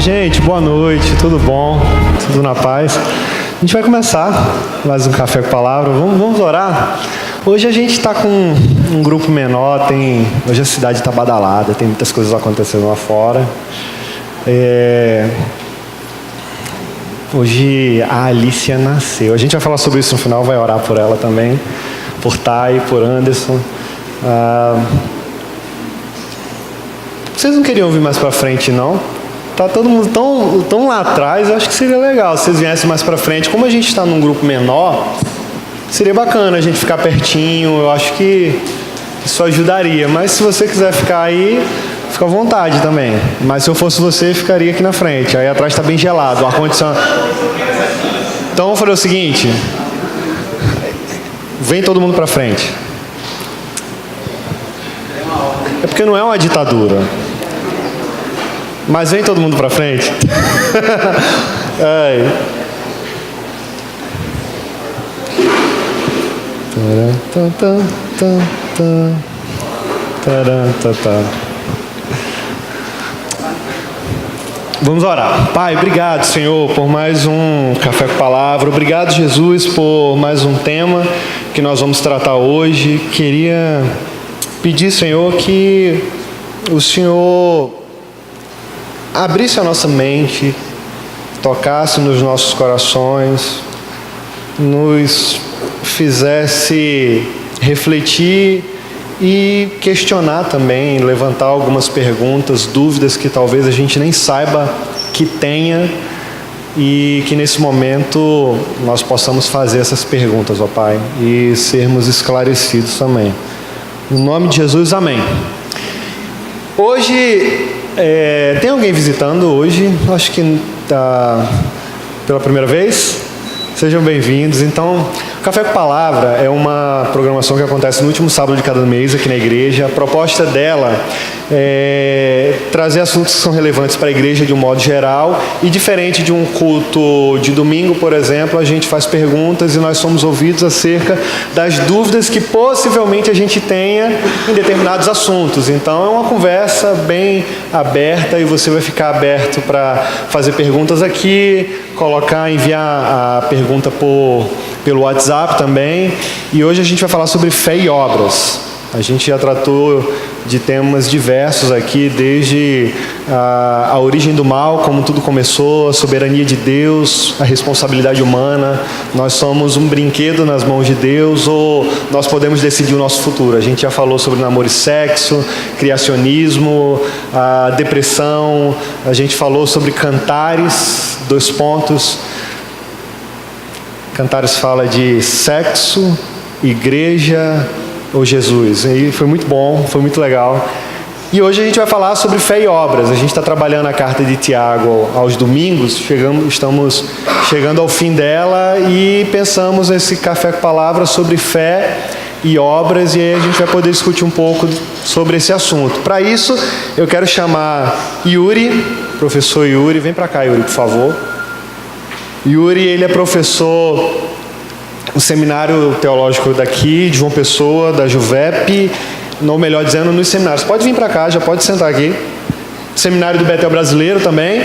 Gente, boa noite, tudo bom? Tudo na paz? A gente vai começar mais um Café com Palavra. Vamos orar? Hoje a gente está com um grupo menor, hoje a cidade está badalada, tem muitas coisas acontecendo lá fora. Hoje a Alicia nasceu. A gente vai falar sobre isso no final, vai orar por ela também, por Thay, por Anderson. Vocês não queriam vir mais para frente, não? Tá todo mundo tão lá atrás, eu acho que seria legal se vocês viessem mais para frente. Como a gente está num grupo menor, seria bacana a gente ficar pertinho, eu acho que isso ajudaria. Mas se você quiser ficar aí, fica à vontade também. Mas se eu fosse você, ficaria aqui na frente. Aí atrás está bem gelado, o ar-condicionado. Então vamos fazer o seguinte: vem todo mundo para frente. É porque não é uma ditadura. Mas vem todo mundo para frente. Vamos orar. Pai, obrigado, Senhor, por mais um Café com Palavra. Obrigado, Jesus, por mais um tema que nós vamos tratar hoje. Queria pedir, Senhor, que o Senhor abrisse a nossa mente, tocasse nos nossos corações, nos fizesse refletir e questionar também, levantar algumas perguntas, dúvidas que talvez a gente nem saiba que tenha, e que nesse momento nós possamos fazer essas perguntas, ó Pai, e sermos esclarecidos também. No nome de Jesus, amém. Hoje tem alguém visitando hoje? Acho que está pela primeira vez. Sejam bem-vindos. Então, Café com Palavra é uma programação que acontece no último sábado de cada mês aqui na igreja. A proposta dela é trazer assuntos que são relevantes para a igreja de um modo geral, e diferente de um culto de domingo, por exemplo, a gente faz perguntas e nós somos ouvidos acerca das dúvidas que possivelmente a gente tenha em determinados assuntos. Então é uma conversa bem aberta e você vai ficar aberto para fazer perguntas aqui, enviar a pergunta pelo WhatsApp também. E hoje a gente vai falar sobre fé e obras. A gente já tratou de temas diversos aqui, desde a origem do mal, como tudo começou, a soberania de Deus, a responsabilidade humana. Nós somos um brinquedo nas mãos de Deus, ou nós podemos decidir o nosso futuro. A gente já falou sobre namoro e sexo, criacionismo, a depressão. A gente falou sobre Cantares, 2 pontos. Cantares fala de sexo, igreja ou Jesus. E foi muito bom, foi muito legal. E hoje a gente vai falar sobre fé e obras. A gente está trabalhando a carta de Tiago aos domingos, estamos chegando ao fim dela e pensamos nesse Café com Palavra sobre fé e obras, e aí a gente vai poder discutir um pouco sobre esse assunto. Para isso, eu quero chamar Yuri, professor Yuri. Vem para cá, Yuri, por favor. Yuri, ele é professor no seminário teológico daqui, de João Pessoa, da Juvep, ou melhor dizendo, nos seminários. Pode vir para cá, já pode sentar aqui. Seminário do Betel Brasileiro também.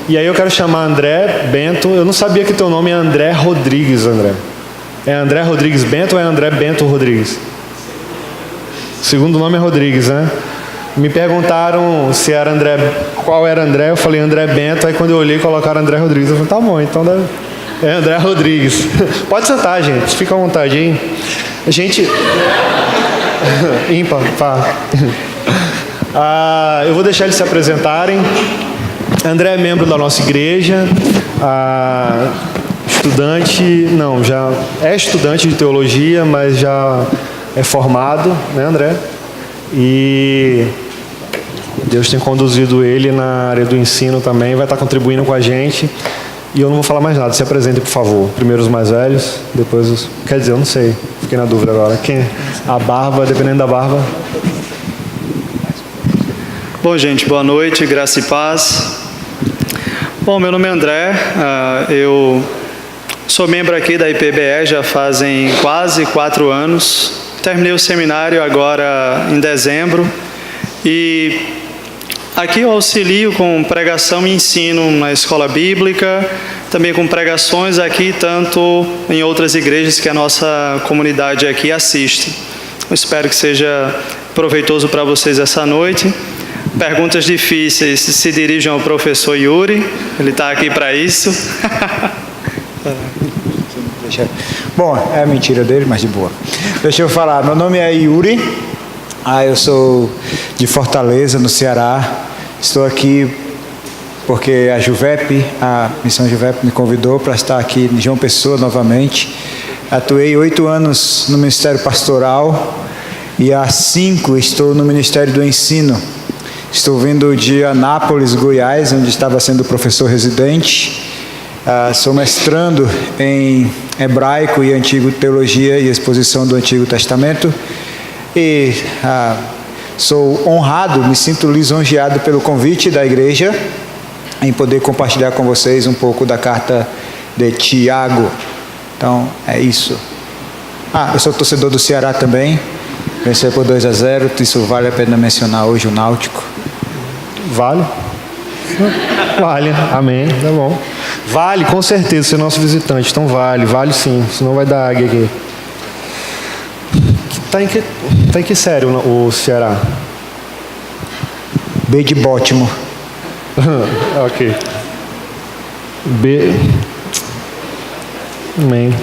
E aí eu quero chamar André Bento. Eu não sabia que teu nome é André Rodrigues, André. É André Rodrigues Bento ou é André Bento Rodrigues? Segundo nome é Rodrigues, né? Me perguntaram se era André, qual era André, eu falei André Bento, aí quando eu olhei colocaram André Rodrigues, eu falei, tá bom, então é André Rodrigues. Pode sentar, gente, fica à vontade aí. A gente... ímpar, pá. Eu vou deixar eles se apresentarem. André é membro da nossa igreja, já é estudante de teologia, mas já é formado, né, André? E Deus tem conduzido ele na área do ensino também, vai estar contribuindo com a gente. E eu não vou falar mais nada, se apresentem, por favor. Primeiro os mais velhos, depois os... Quer dizer, eu não sei, fiquei na dúvida agora. Quem? A barba, dependendo da barba. Bom, gente, boa noite, graça e paz. Bom, meu nome é André, eu sou membro aqui da IPBE já fazem quase 4 anos. Terminei o seminário agora em dezembro e aqui eu auxilio com pregação e ensino na escola bíblica, também com pregações aqui, tanto em outras igrejas que a nossa comunidade aqui assiste. Eu espero que seja proveitoso para vocês essa noite. Perguntas difíceis se dirigem ao professor Yuri, ele está aqui para isso. Bom, é mentira dele, mas de boa. Deixa eu falar, meu nome é Yuri, eu sou de Fortaleza, no Ceará. Estou aqui porque a Juvep, a Missão Juvep me convidou para estar aqui em João Pessoa novamente. Atuei 8 anos no Ministério Pastoral e há 5 estou no Ministério do Ensino. Estou vindo de Anápolis, Goiás, onde estava sendo professor residente. Sou mestrando em hebraico e antigo teologia e exposição do Antigo Testamento. E sou honrado, me sinto lisonjeado pelo convite da igreja em poder compartilhar com vocês um pouco da carta de Tiago. Então, é isso. Eu sou torcedor do Ceará também. Venceu por 2-0, isso vale a pena mencionar hoje o Náutico. Vale? Vale, amém, tá bom. Vale, com certeza, ser nosso visitante, então vale sim, senão vai dar águia aqui. Tá em que série o Ceará? B de Baltimore. Ok. B. Amém.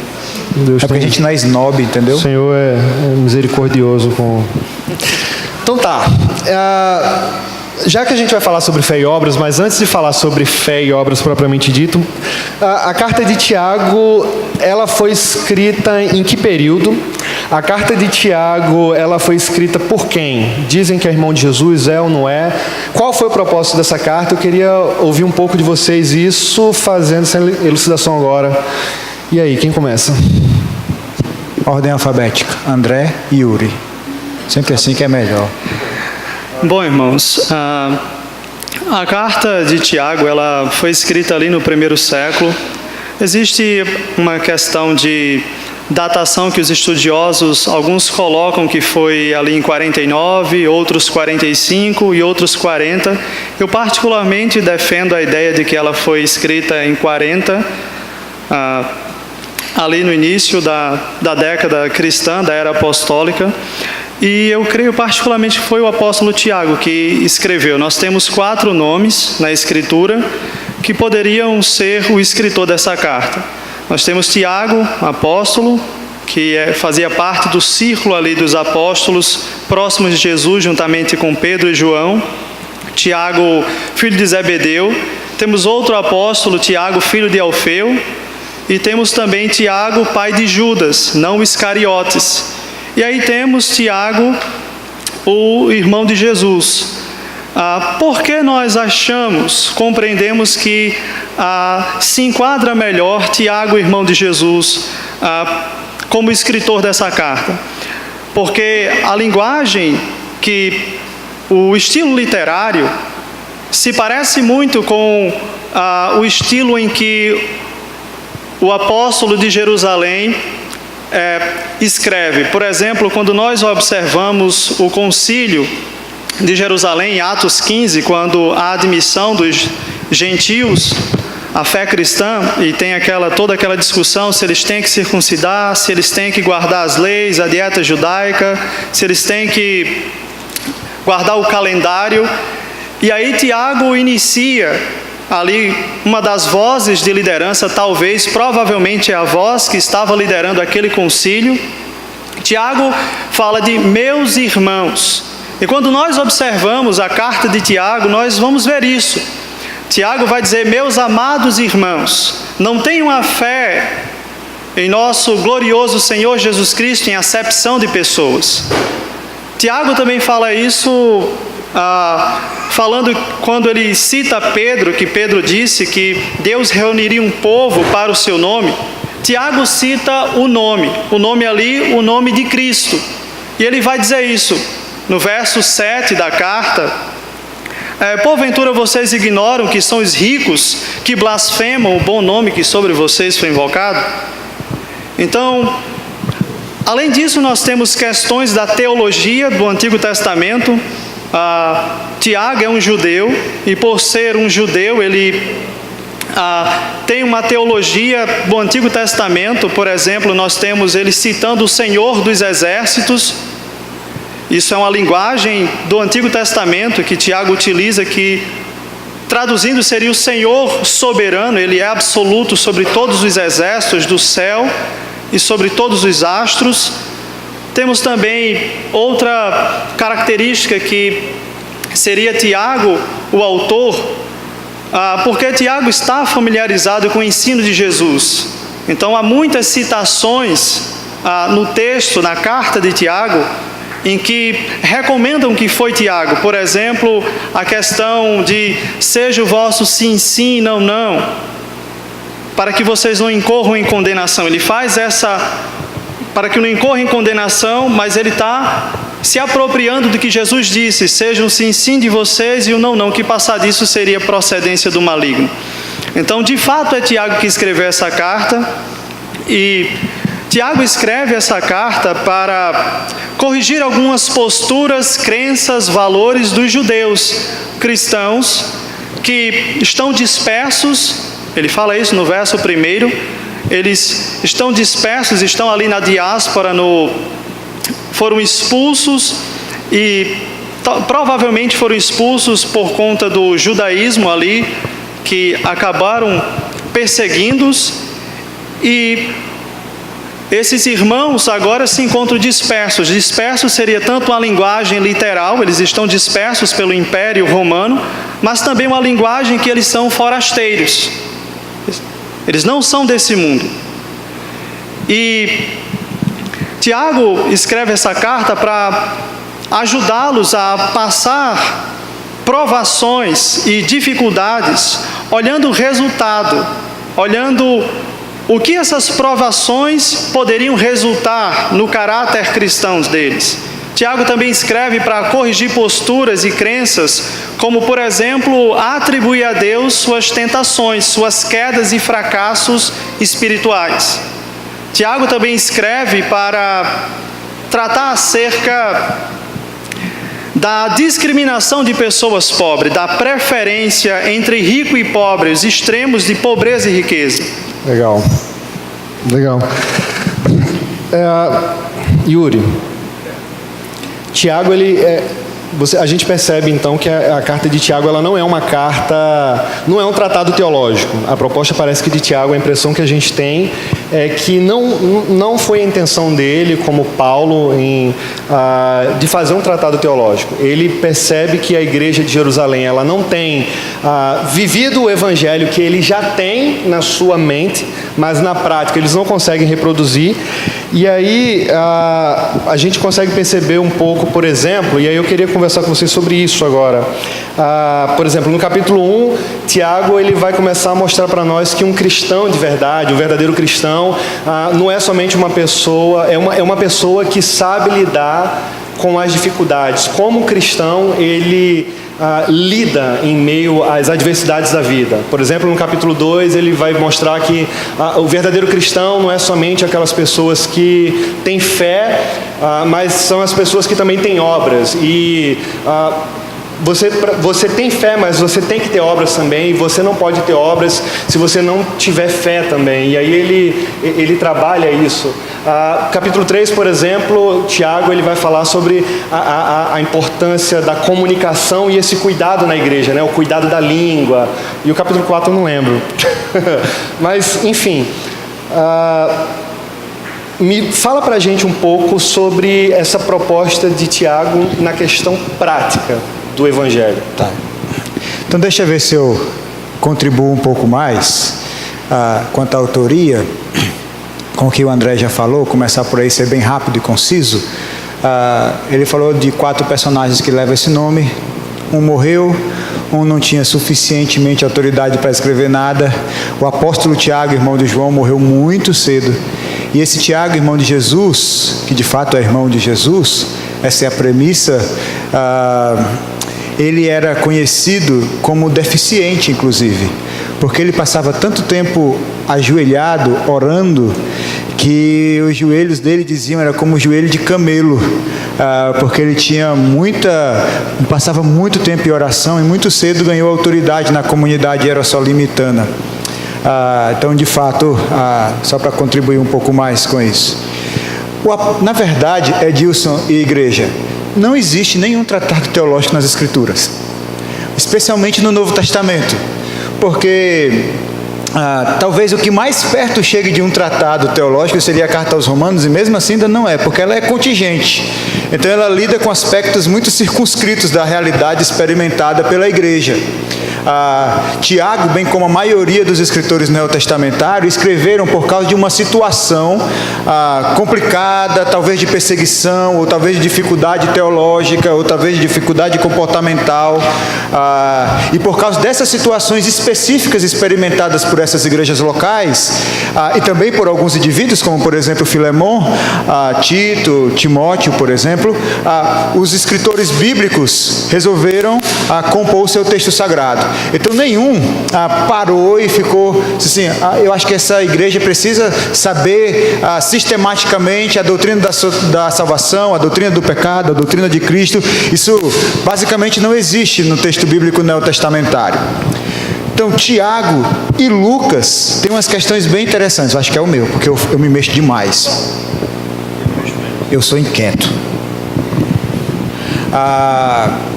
Deus porque a gente não é snob, entendeu? O Senhor é misericordioso com... Então tá. Já que a gente vai falar sobre fé e obras, mas antes de falar sobre fé e obras propriamente dito, a carta de Tiago, ela foi escrita em que período? A carta de Tiago, ela foi escrita por quem? Dizem que é irmão de Jesus, é ou não é? Qual foi o propósito dessa carta? Eu queria ouvir um pouco de vocês isso, fazendo essa elucidação agora. E aí, quem começa? Ordem alfabética. André e Yuri. Sempre assim que é melhor. Bom, irmãos, a carta de Tiago, ela foi escrita ali no 1º século. Existe uma questão de datação que os estudiosos, alguns colocam que foi ali em 49, outros 45 e outros 40. Eu particularmente defendo a ideia de que ela foi escrita em 40, ali no início da década cristã, da era apostólica. E eu creio particularmente que foi o apóstolo Tiago que escreveu. Nós temos 4 nomes na Escritura que poderiam ser o escritor dessa carta. Nós temos Tiago, apóstolo, que fazia parte do círculo ali dos apóstolos próximos de Jesus, juntamente com Pedro e João. Tiago, filho de Zebedeu. Temos outro apóstolo, Tiago, filho de Alfeu. E temos também Tiago, pai de Judas, não Iscariotes. E aí temos Tiago, o irmão de Jesus. Por que nós compreendemos que se enquadra melhor Tiago, irmão de Jesus, como escritor dessa carta? Porque a linguagem, o estilo literário, se parece muito com o estilo em que o apóstolo de Jerusalém escreve. Por exemplo, quando nós observamos o concílio de Jerusalém, em Atos 15, quando a admissão dos gentios à fé cristã, e tem toda aquela discussão se eles têm que circuncidar, se eles têm que guardar as leis, a dieta judaica, se eles têm que guardar o calendário. E aí Tiago inicia ali uma das vozes de liderança, provavelmente é a voz que estava liderando aquele concílio. Tiago fala de meus irmãos. E quando nós observamos a carta de Tiago, nós vamos ver isso. Tiago vai dizer, meus amados irmãos, não tenham a fé em nosso glorioso Senhor Jesus Cristo em acepção de pessoas. Tiago também fala isso, falando quando ele cita Pedro, que Pedro disse que Deus reuniria um povo para o seu nome. Tiago cita o nome ali, o nome de Cristo. E ele vai dizer isso no verso 7 da carta. Porventura vocês ignoram que são os ricos que blasfemam o bom nome que sobre vocês foi invocado? Então, além disso, nós temos questões da teologia do Antigo Testamento. Tiago é um judeu, e por ser um judeu, ele tem uma teologia do Antigo Testamento. Por exemplo, nós temos ele citando o Senhor dos Exércitos. Isso é uma linguagem do Antigo Testamento que Tiago utiliza, que traduzindo seria o Senhor soberano. Ele é absoluto sobre todos os exércitos do céu e sobre todos os astros. Temos também outra característica que seria Tiago, o autor, porque Tiago está familiarizado com o ensino de Jesus. Então há muitas citações no texto, na carta de Tiago, em que recomendam que foi Tiago. Por exemplo, a questão de seja o vosso sim, sim, não, não, para que vocês não incorram em condenação. Ele faz para que não incorra em condenação, mas ele está se apropriando do que Jesus disse, seja o sim, sim de vocês e o não, não, que passar disso seria procedência do maligno. Então, de fato, é Tiago que escreveu essa carta, e Tiago escreve essa carta para corrigir algumas posturas, crenças, valores dos judeus cristãos que estão dispersos. Ele fala isso no verso 1. Eles estão dispersos, estão ali na diáspora, foram expulsos e provavelmente foram expulsos por conta do judaísmo ali, que acabaram perseguindo-os, e esses irmãos agora se encontram dispersos. Dispersos seria tanto uma linguagem literal, eles estão dispersos pelo Império Romano, mas também uma linguagem que eles são forasteiros. Eles não são desse mundo. E Tiago escreve essa carta para ajudá-los a passar provações e dificuldades, olhando o resultado, olhando o que essas provações poderiam resultar no caráter cristão deles. Tiago também escreve para corrigir posturas e crenças, como, por exemplo, atribuir a Deus suas tentações, suas quedas e fracassos espirituais. Tiago também escreve para tratar acerca da discriminação de pessoas pobres, da preferência entre rico e pobre, os extremos de pobreza e riqueza. Legal. Yuri, Tiago, a gente percebe então que a carta de Tiago, ela não é uma carta, não é um tratado teológico. A proposta parece que de Tiago, a impressão que a gente tem é que não foi a intenção dele, como Paulo, de fazer um tratado teológico. Ele percebe que a igreja de Jerusalém, ela não tem vivido o evangelho que ele já tem na sua mente, mas na prática eles não conseguem reproduzir. E aí a gente consegue perceber um pouco, por exemplo, e aí eu queria conversar com vocês sobre isso agora. Por exemplo, no capítulo 1, Tiago ele vai começar a mostrar para nós que um cristão de verdade, um verdadeiro cristão, não é somente uma pessoa, é uma pessoa que sabe lidar com as dificuldades. Como cristão, ele lida em meio às adversidades da vida. Por exemplo, no capítulo 2, ele vai mostrar que o verdadeiro cristão não é somente aquelas pessoas que têm fé, mas são as pessoas que também têm obras. E você tem fé, mas você tem que ter obras também, e você não pode ter obras se você não tiver fé também. E aí ele trabalha isso. Capítulo 3, por exemplo, Tiago ele vai falar sobre a importância da comunicação e esse cuidado na igreja, né? O cuidado da língua. E o capítulo 4 eu não lembro. Mas, enfim, fala pra gente um pouco sobre essa proposta de Tiago na questão prática do Evangelho. Tá. Então deixa eu ver se eu contribuo um pouco mais quanto à autoria, com o que o André já falou, começar por aí, ser bem rápido e conciso. Ele falou de 4 personagens que levam esse nome. Um morreu, um não tinha suficientemente autoridade para escrever nada. O apóstolo Tiago, irmão de João, morreu muito cedo. E esse Tiago, irmão de Jesus, que de fato é irmão de Jesus, essa é a premissa, ele era conhecido como deficiente, inclusive, porque ele passava tanto tempo ajoelhado, orando, que os joelhos dele diziam, era como o joelho de camelo. porque ele passava muito tempo em oração e muito cedo ganhou autoridade na comunidade hierosolimitana. Então, de fato, só para contribuir um pouco mais com isso. Na verdade, Edilson e igreja, não existe nenhum tratado teológico nas Escrituras, especialmente no Novo Testamento, porque talvez o que mais perto chegue de um tratado teológico seria a Carta aos Romanos, e mesmo assim ainda não é, porque ela é contingente. Então ela lida com aspectos muito circunscritos da realidade experimentada pela igreja. Tiago, bem como a maioria dos escritores neotestamentários, escreveram por causa de uma situação complicada, talvez de perseguição, ou talvez de dificuldade teológica, ou talvez de dificuldade comportamental, e por causa dessas situações específicas experimentadas por essas igrejas locais, e também por alguns indivíduos, como por exemplo Filemon, Tito, Timóteo, por exemplo, os escritores bíblicos resolveram compor o seu texto sagrado. Então nenhum parou e ficou assim, eu acho que essa igreja precisa saber sistematicamente a doutrina da salvação, a doutrina do pecado, a doutrina de Cristo. Isso basicamente não existe no texto bíblico neotestamentário. Então Tiago e Lucas têm umas questões bem interessantes. Eu acho que é o meu, porque eu me mexo demais. Eu sou inquieto.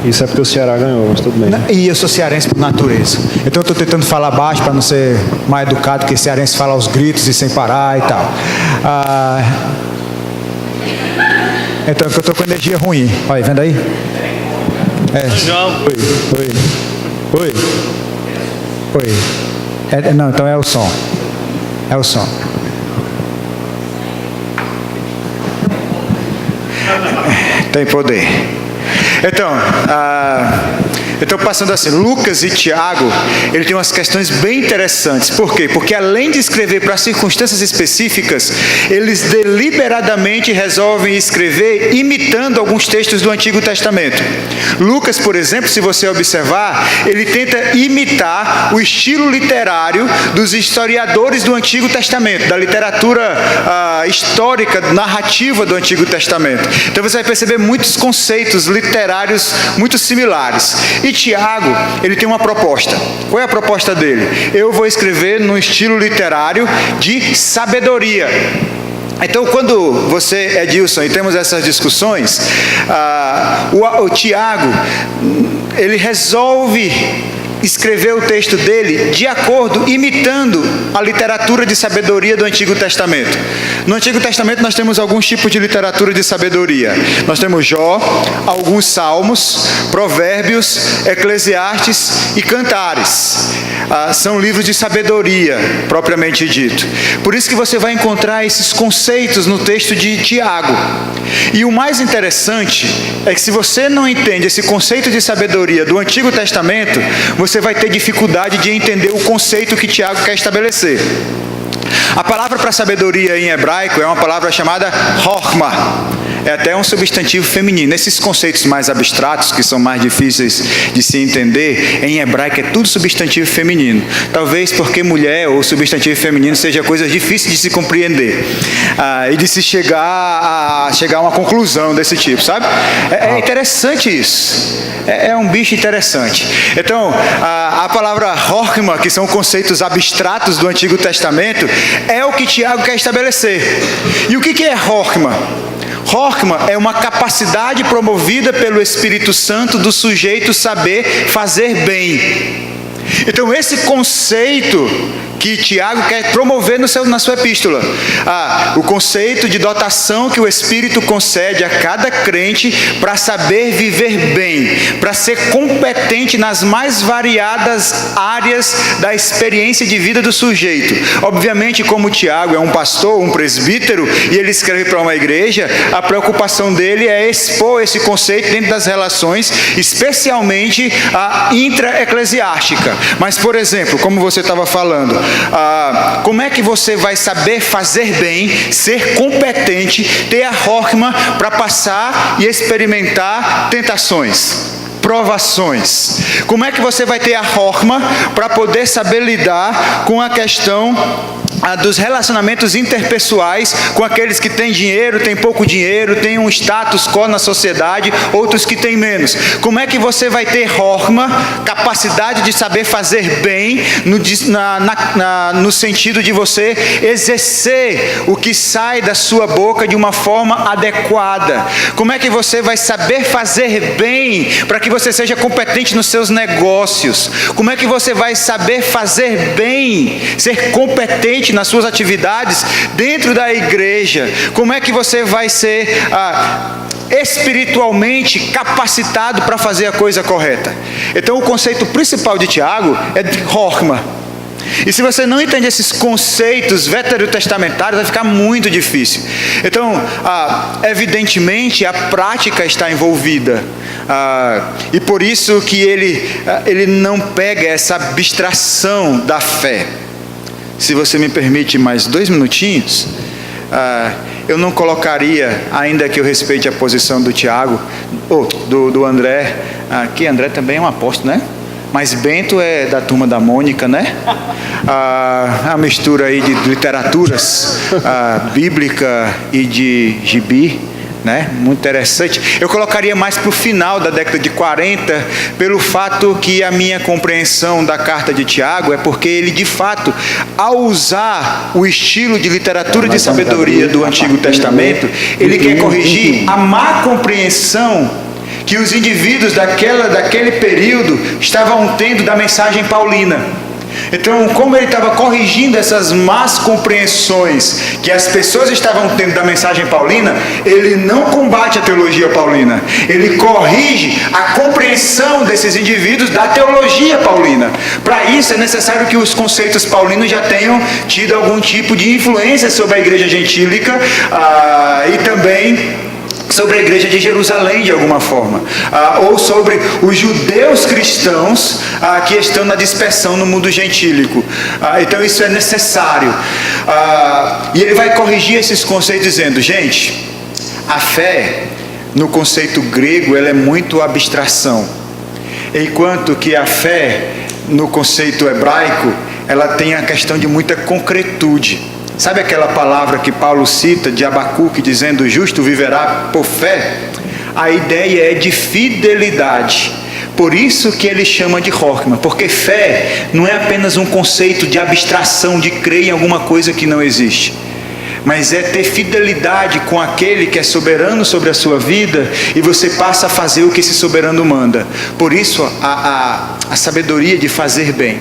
Isso é porque o Ceará ganhou, mas tudo bem. E eu sou cearense por natureza. Então eu estou tentando falar baixo para não ser mais educado, porque cearense fala aos gritos e sem parar e tal. Então eu estou com energia ruim. Olha, vendo aí? Oi. Não, então é o som. É o som. Tem poder. Então, passando assim, Lucas e Tiago, ele tem umas questões bem interessantes. Por quê? Porque além de escrever para circunstâncias específicas, eles deliberadamente resolvem escrever imitando alguns textos do Antigo Testamento. Lucas, por exemplo, se você observar, ele tenta imitar o estilo literário dos historiadores do Antigo Testamento, da literatura histórica, narrativa do Antigo Testamento. Então você vai perceber muitos conceitos literários muito similares. E Tiago, ele tem uma proposta. Qual é a proposta dele? Eu vou escrever num estilo literário de sabedoria. Então, quando você, Edilson, e temos essas discussões, o Tiago, ele resolve escrever o texto dele de acordo, imitando a literatura de sabedoria do Antigo Testamento. No Antigo Testamento nós temos alguns tipos de literatura de sabedoria. Nós temos Jó, alguns Salmos, Provérbios, Eclesiastes e Cantares. São livros de sabedoria, propriamente dito. Por isso que você vai encontrar esses conceitos no texto de Tiago. E o mais interessante é que se você não entende esse conceito de sabedoria do Antigo Testamento, você vai ter dificuldade de entender o conceito que Tiago quer estabelecer. A palavra para sabedoria em hebraico é uma palavra chamada Chokhmah. É até um substantivo feminino. Esses conceitos mais abstratos, que são mais difíceis de se entender, em hebraico é tudo substantivo feminino. Talvez porque mulher ou substantivo feminino seja coisa difícil de se compreender e de se chegar a uma conclusão desse tipo, sabe? É interessante isso. É um bicho interessante. Então, a palavra Chokhmah, que são conceitos abstratos do Antigo Testamento, é o que Tiago quer estabelecer. E o que é Chokhmah? Chokhmah é uma capacidade promovida pelo Espírito Santo do sujeito saber fazer bem. Então esse conceito que Tiago quer promover na sua epístola, o conceito de dotação que o Espírito concede a cada crente para saber viver bem, para ser competente nas mais variadas áreas da experiência de vida do sujeito. Obviamente, como Tiago é um pastor, um presbítero, e ele escreve para uma igreja, a preocupação dele é expor esse conceito dentro das relações, especialmente a intra-eclesiástica. Mas, por exemplo, como você estava falando, como é que você vai saber fazer bem, ser competente, ter a Chokhmah para passar e experimentar tentações, provações? Como é que você vai ter a Chokhmah para poder saber lidar com a questão dos relacionamentos interpessoais com aqueles que têm dinheiro, têm pouco dinheiro, têm um status quo na sociedade, outros que têm menos. Como é que você vai ter horma, capacidade de saber fazer bem, no sentido de você exercer o que sai da sua boca de uma forma adequada? Como é que você vai saber fazer bem para que você seja competente nos seus negócios? Como é que você vai saber fazer bem, ser competente nas suas atividades dentro da igreja? Como é que você vai ser espiritualmente capacitado para fazer a coisa correta? Então o conceito principal de Tiago é de horma. E se você não entende esses conceitos veterotestamentários, vai ficar muito difícil. Então, evidentemente, a prática está envolvida. E por isso que ele não pega essa abstração da fé. Se você me permite mais 2 minutinhos, eu não colocaria, ainda que eu respeite a posição do Tiago, ou do André, que André também é um apóstolo, né? Mas Bento é da turma da Mônica, né? A mistura aí de literaturas bíblica e de gibi, né? Muito interessante. Eu colocaria mais para o final da década de 40, pelo fato que a minha compreensão da carta de Tiago é porque ele, de fato, ao usar o estilo de literatura de sabedoria do Antigo Testamento, ele quer corrigir a má compreensão que os indivíduos daquele período estavam tendo da mensagem paulina. Então, como ele estava corrigindo essas más compreensões que as pessoas estavam tendo da mensagem paulina, ele não combate a teologia paulina, ele corrige a compreensão desses indivíduos da teologia paulina. Para isso é necessário que os conceitos paulinos já tenham tido algum tipo de influência sobre a igreja gentílica e também sobre a igreja de Jerusalém de alguma forma, ou sobre os judeus cristãos que estão na dispersão no mundo gentílico. Então isso é necessário, e ele vai corrigir esses conceitos dizendo: gente, a fé no conceito grego ela é muito abstração, enquanto que a fé no conceito hebraico ela tem a questão de muita concretude. Sabe aquela palavra que Paulo cita de Abacuque, dizendo: o justo viverá por fé? A ideia é de fidelidade. Por isso que ele chama de horma, porque fé não é apenas um conceito de abstração, de crer em alguma coisa que não existe, mas é ter fidelidade com aquele que é soberano sobre a sua vida, e você passa a fazer o que esse soberano manda. Por isso a sabedoria de fazer bem,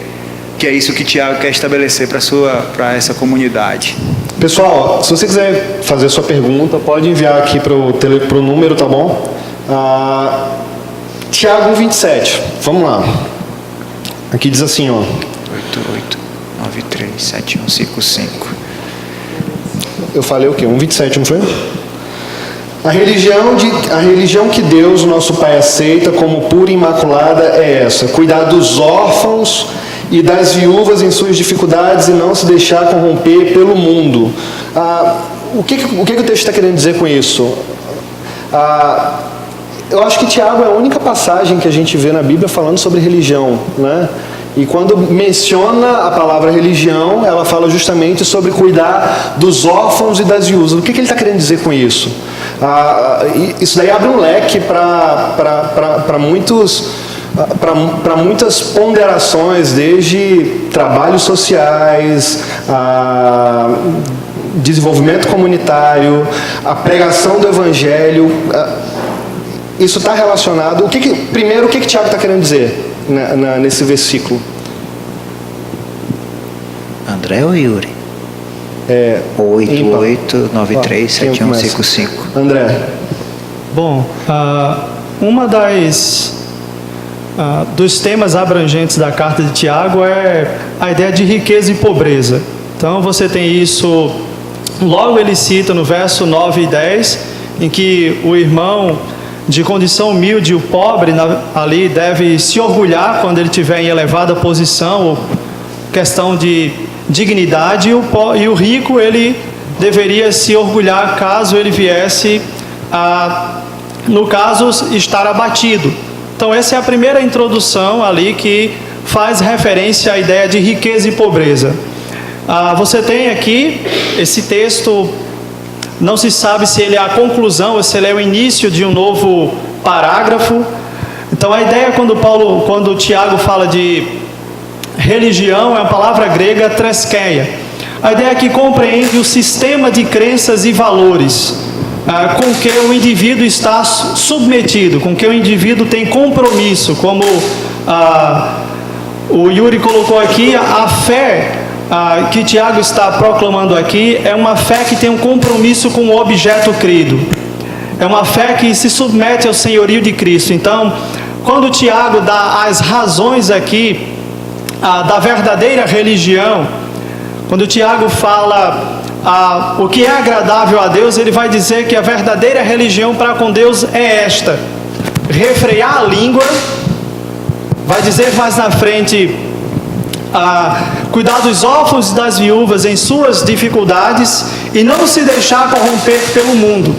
que é isso que Tiago quer estabelecer para essa comunidade. Pessoal, se você quiser fazer sua pergunta, pode enviar aqui para o número, tá bom? Tiago 1,27, vamos lá. Aqui diz assim, ó: 88937155. Eu falei o quê? 1,27, não foi? A religião que Deus, nosso Pai, aceita como pura e imaculada é essa: cuidar dos órfãos e das viúvas em suas dificuldades e não se deixar corromper pelo mundo. O que o texto está querendo dizer com isso? Eu acho que Tiago é a única passagem que a gente vê na Bíblia falando sobre religião, né? E quando menciona a palavra religião, ela fala justamente sobre cuidar dos órfãos e das viúvas. O que ele está querendo dizer com isso? Isso daí abre um leque para muitas ponderações, desde trabalhos sociais, desenvolvimento comunitário, a pregação do evangelho. Isso está relacionado. Primeiro, o que Tiago está querendo dizer nesse versículo? André ou Yuri? 88937155. André. Bom, uma dos temas abrangentes da carta de Tiago é a ideia de riqueza e pobreza. Então você tem isso, logo ele cita no verso 9 e 10, em que o irmão de condição humilde, o pobre, ali deve se orgulhar quando ele estiver em elevada posição, ou questão de dignidade, e o rico, ele deveria se orgulhar caso ele viesse no caso, estar abatido. Então essa é a primeira introdução ali que faz referência à ideia de riqueza e pobreza. Você tem aqui esse texto, não se sabe se ele é a conclusão ou se ele é o início de um novo parágrafo. Então a ideia quando Tiago fala de religião, é a palavra grega treskeia. A ideia é que compreende o sistema de crenças e valores com que o indivíduo está submetido, com que o indivíduo tem compromisso, como o Yuri colocou aqui, a fé que Tiago está proclamando aqui é uma fé que tem um compromisso com o objeto crido. É uma fé que se submete ao senhorio de Cristo. Então, quando Tiago dá as razões aqui da verdadeira religião, quando Tiago fala o que é agradável a Deus, ele vai dizer que a verdadeira religião para com Deus é esta: refrear a língua. Vai dizer mais na frente, cuidar dos órfãos e das viúvas em suas dificuldades e não se deixar corromper pelo mundo.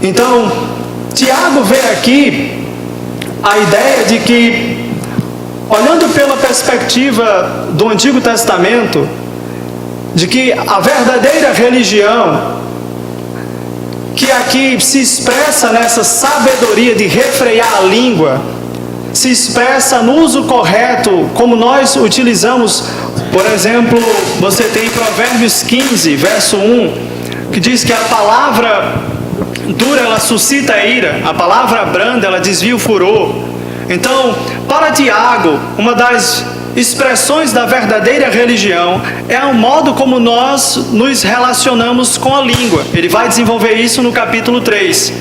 Então, Tiago vê aqui a ideia de que, olhando pela perspectiva do Antigo Testamento, de que a verdadeira religião, que aqui se expressa nessa sabedoria de refrear a língua, se expressa no uso correto, como nós utilizamos. Por exemplo, você tem Provérbios 15, verso 1, que diz que a palavra dura, ela suscita a ira, a palavra branda, ela desvia o furor. Então, para Tiago, uma das expressões da verdadeira religião é o modo como nós nos relacionamos com a língua. Ele vai desenvolver isso no capítulo 3.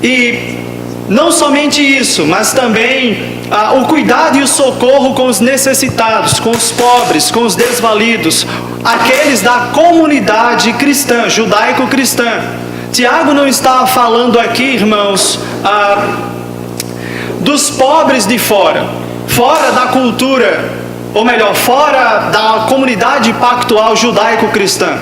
E não somente isso, mas também o cuidado e o socorro com os necessitados, com os pobres, com os desvalidos, aqueles da comunidade cristã, judaico-cristã. Tiago não está falando aqui, irmãos, dos pobres de fora da cultura, ou melhor, fora da comunidade pactual judaico-cristã.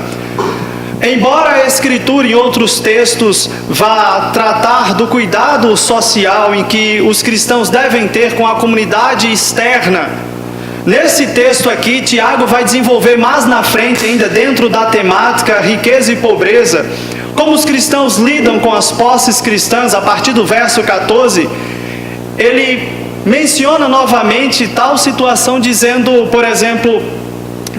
Embora a Escritura em outros textos vá tratar do cuidado social em que os cristãos devem ter com a comunidade externa, nesse texto aqui, Tiago vai desenvolver mais na frente, ainda dentro da temática riqueza e pobreza, como os cristãos lidam com as posses cristãs. A partir do verso 14, ele menciona novamente tal situação, dizendo, por exemplo,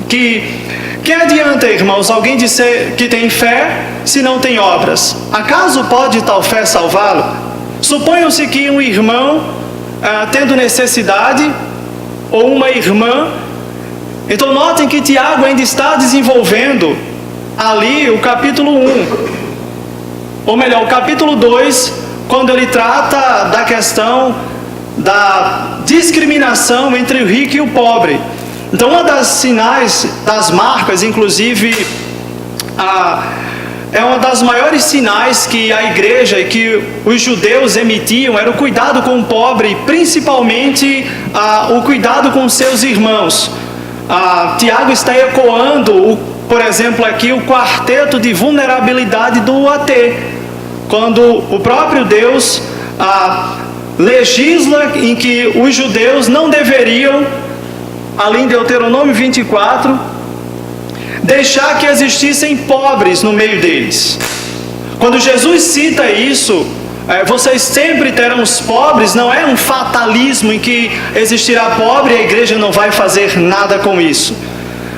que adianta, irmãos, alguém dizer que tem fé se não tem obras? Acaso pode tal fé salvá-lo? Suponham-se que um irmão, tendo necessidade, ou uma irmã, então notem que Tiago ainda está desenvolvendo ali o capítulo 1, ou melhor, o capítulo 2, quando ele trata da questão da discriminação entre o rico e o pobre. Então, uma das sinais, das marcas, inclusive, é uma das maiores sinais que a igreja e que os judeus emitiam, era o cuidado com o pobre, principalmente o cuidado com seus irmãos. Tiago está ecoando, por exemplo, aqui o quarteto de vulnerabilidade do AT, quando o próprio Deus legisla em que os judeus não deveriam, ali em Deuteronômio 24, deixar que existissem pobres no meio deles. Quando Jesus cita isso, vocês sempre terão os pobres, não é um fatalismo em que existirá pobre e a igreja não vai fazer nada com isso.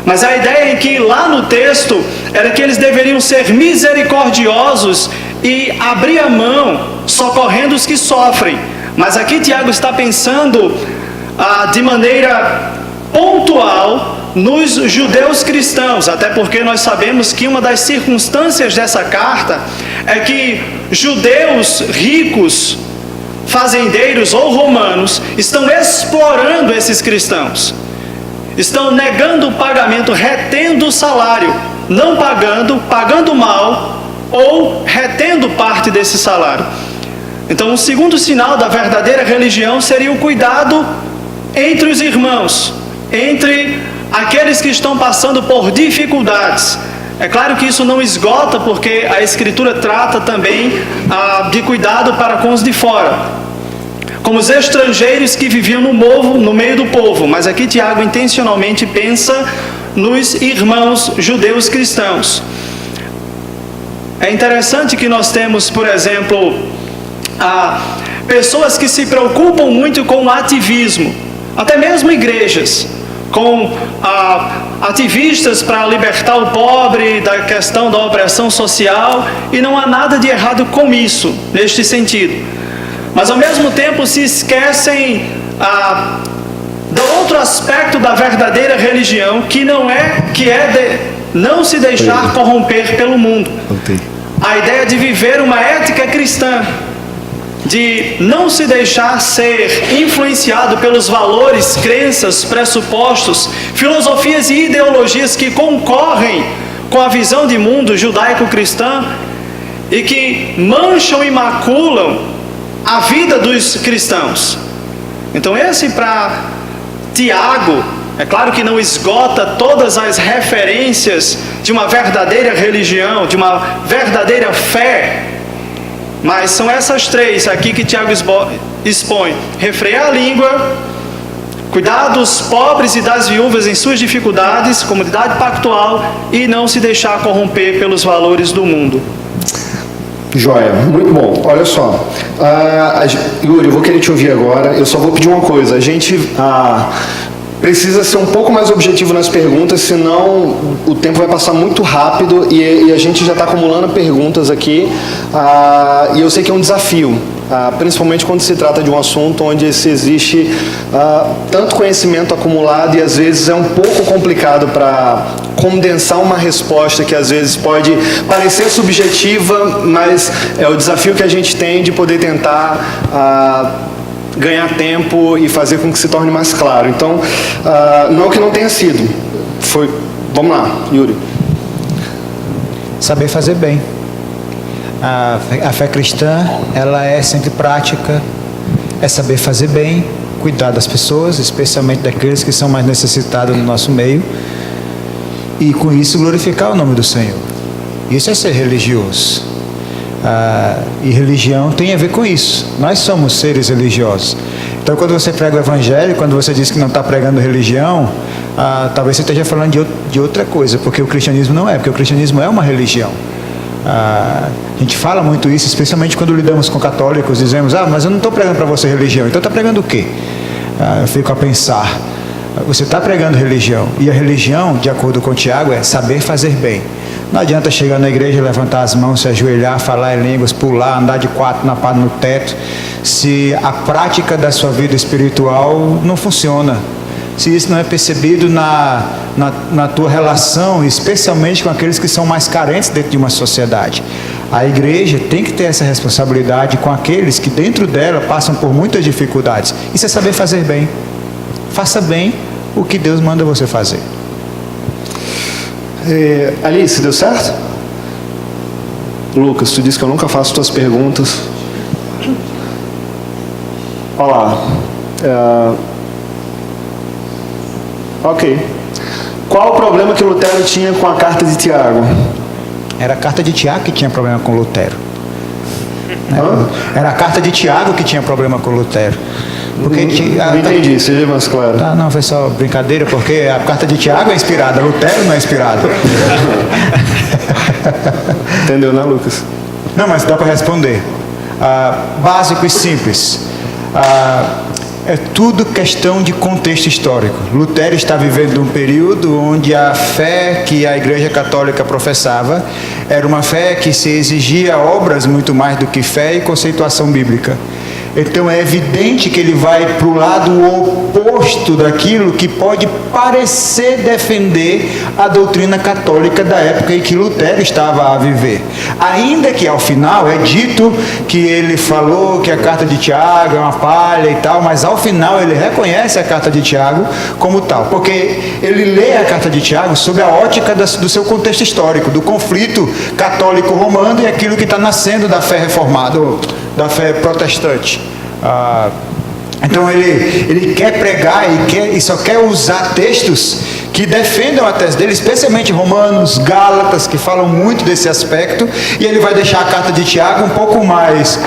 Mas a ideia é que lá no texto era que eles deveriam ser misericordiosos e abrir a mão, socorrendo os que sofrem. Mas aqui Tiago está pensando de maneira pontual nos judeus cristãos, até porque nós sabemos que uma das circunstâncias dessa carta é que judeus ricos, fazendeiros ou romanos, estão explorando esses cristãos, estão negando o pagamento, retendo o salário, não pagando, pagando mal ou retendo parte desse salário. Então, o segundo sinal da verdadeira religião seria o cuidado entre os irmãos, entre aqueles que estão passando por dificuldades. É claro que isso não esgota, porque a Escritura trata também de cuidado para com os de fora. como os estrangeiros que viviam no meio do povo. Mas aqui Tiago intencionalmente pensa nos irmãos judeus cristãos. É interessante que nós temos, por exemplo, pessoas que se preocupam muito com o ativismo, até mesmo igrejas, com ativistas para libertar o pobre da questão da opressão social, e não há nada de errado com isso, neste sentido. Mas ao mesmo tempo se esquecem do outro aspecto da verdadeira religião, que não se deixar corromper pelo mundo. A ideia de viver uma ética cristã, de não se deixar ser influenciado pelos valores, crenças, pressupostos, filosofias e ideologias que concorrem com a visão de mundo judaico-cristã e que mancham e maculam a vida dos cristãos. Então esse, para Tiago, é claro que não esgota todas as referências de uma verdadeira religião, de uma verdadeira fé, mas são essas três aqui que Tiago expõe: refrear a língua, cuidar dos pobres e das viúvas em suas dificuldades, comunidade pactual, e não se deixar corromper pelos valores do mundo. Joia, muito bom. Olha só, Yuri, eu vou querer te ouvir agora. Eu só vou pedir uma coisa: a gente precisa ser um pouco mais objetivo nas perguntas, senão o tempo vai passar muito rápido e a gente já está acumulando perguntas aqui, e eu sei que é um desafio, principalmente quando se trata de um assunto onde existe tanto conhecimento acumulado, e às vezes é um pouco complicado para condensar uma resposta que às vezes pode parecer subjetiva, mas é o desafio que a gente tem de poder tentar ganhar tempo e fazer com que se torne mais claro. Então, não que não tenha sido. Vamos lá, Yuri. Saber fazer bem. A fé cristã, ela é sempre prática, é saber fazer bem, cuidar das pessoas, especialmente daqueles que são mais necessitados no nosso meio, e com isso glorificar o nome do Senhor. Isso é ser religioso. E religião tem a ver com isso. Nós somos seres religiosos. Então, quando você prega o evangelho, quando você diz que não está pregando religião, talvez você esteja falando de outra coisa, porque o cristianismo não é, porque o cristianismo é uma religião. A gente fala muito isso, especialmente quando lidamos com católicos, dizemos: mas eu não estou pregando para você religião. Então está pregando o quê? Eu fico a pensar: você está pregando religião, e a religião, de acordo com Tiago, é saber fazer bem. Não adianta chegar na igreja, levantar as mãos, se ajoelhar, falar em línguas, pular, andar de quatro no teto, se a prática da sua vida espiritual não funciona, se isso não é percebido na tua relação, especialmente com aqueles que são mais carentes dentro de uma sociedade. A igreja tem que ter essa responsabilidade com aqueles que dentro dela passam por muitas dificuldades. Isso é saber fazer bem. Faça bem o que Deus manda você fazer. Alice, deu certo? Lucas, tu disse que eu nunca faço tuas perguntas. Olha lá. Ok. Qual o problema que Lutero tinha com a carta de Tiago? Era a carta de Tiago que tinha problema com Lutero. Era a carta de Tiago que tinha problema com Lutero. Porque não entendi, seja mais claro. Não, foi só brincadeira, porque a carta de Tiago é inspirada, Lutero não é inspirado. Entendeu, né, Lucas? Não, mas dá para responder. Básico e simples. É tudo questão de contexto histórico. Lutero está vivendo um período onde a fé que a Igreja Católica professava era uma fé que se exigia obras muito mais do que fé e conceituação bíblica. Então é evidente que ele vai para o lado oposto daquilo que pode parecer defender a doutrina católica da época em que Lutero estava a viver. Ainda que ao final é dito que ele falou que a carta de Tiago é uma palha e tal, mas ao final ele reconhece a carta de Tiago como tal, porque ele lê a carta de Tiago sob a ótica do seu contexto histórico, do conflito católico-romano e aquilo que está nascendo da fé reformada, da fé protestante. Então ele quer pregar e só quer usar textos que defendam a tese dele, especialmente Romanos, Gálatas, que falam muito desse aspecto, e ele vai deixar a carta de Tiago um pouco mais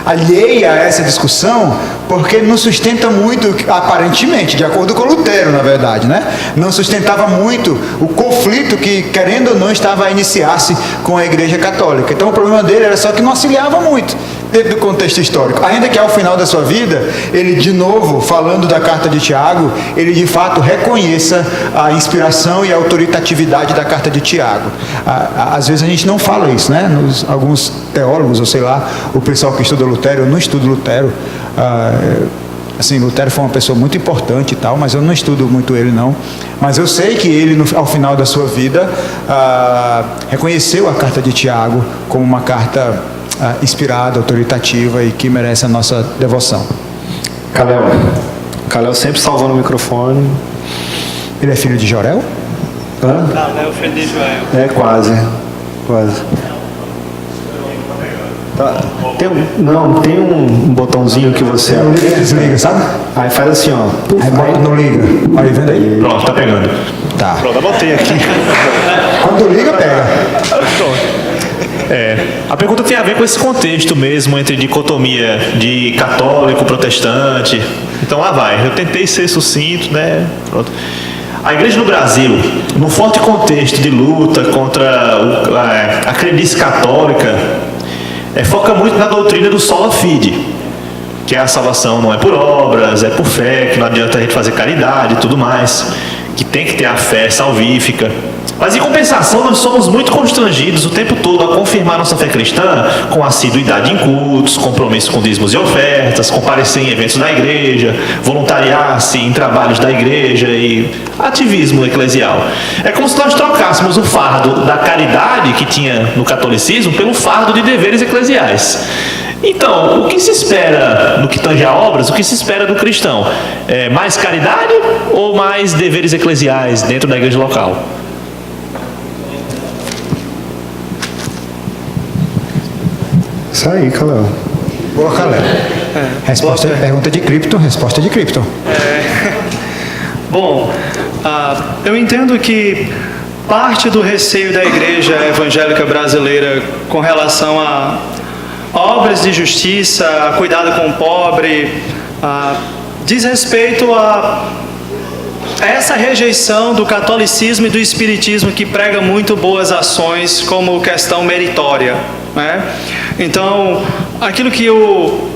alheia a essa discussão, porque não sustenta muito, aparentemente, de acordo com Lutero, na verdade, né? Não sustentava muito o conflito que, querendo ou não, estava a iniciar-se com a Igreja Católica. Então o problema dele era só que não auxiliava muito dentro do contexto histórico. Ainda que ao final da sua vida, ele de novo, falando da carta de Tiago, ele de fato reconheça a inspiração e a autoritatividade da carta de Tiago. Às vezes a gente não fala isso, né? Alguns teólogos, ou sei lá, o pessoal que estuda Lutero, eu não estudo Lutero, assim, Lutero foi uma pessoa muito importante e tal, mas eu não estudo muito ele não, mas eu sei que ele ao final da sua vida reconheceu a carta de Tiago como uma carta inspirada, autoritativa e que merece a nossa devoção. Calel sempre salvando o microfone. Ele é filho de Jorel? Calel, filho de Joel. É, quase. Tá. Tem um botãozinho que você Desliga, sabe? aí faz assim, ó. Aí bota no liga. Olha, vendo aí? Pronto, tá pegando. Tá. Pronto, eu botei aqui. Quando liga, pega. A pergunta tem a ver com esse contexto mesmo, entre dicotomia de católico, protestante. Então lá vai, eu tentei ser sucinto, né? Pronto. A igreja no Brasil, no forte contexto de luta contra a crendice católica, foca muito na doutrina do sola fide, que a salvação não é por obras, é por fé, que não adianta a gente fazer caridade e tudo mais, que tem que ter a fé salvífica. Mas em compensação, nós somos muito constrangidos o tempo todo a confirmar nossa fé cristã com assiduidade em cultos, compromisso com dízimos e ofertas, comparecer em eventos da igreja, voluntariar-se em trabalhos da igreja e ativismo eclesial. É como se nós trocássemos o fardo da caridade que tinha no catolicismo pelo fardo de deveres eclesiais. Então, o que se espera no que tange a obras, o que se espera do cristão? Mais caridade ou mais deveres eclesiais dentro da igreja local? Isso aí, Calel. Boa, Calel. Resposta, pergunta de cripto, resposta de cripto. Bom, eu entendo que parte do receio da igreja evangélica brasileira com relação a obras de justiça, a cuidado com o pobre, diz respeito a essa rejeição do catolicismo e do espiritismo que prega muito boas ações como questão meritória, né? Então, aquilo que o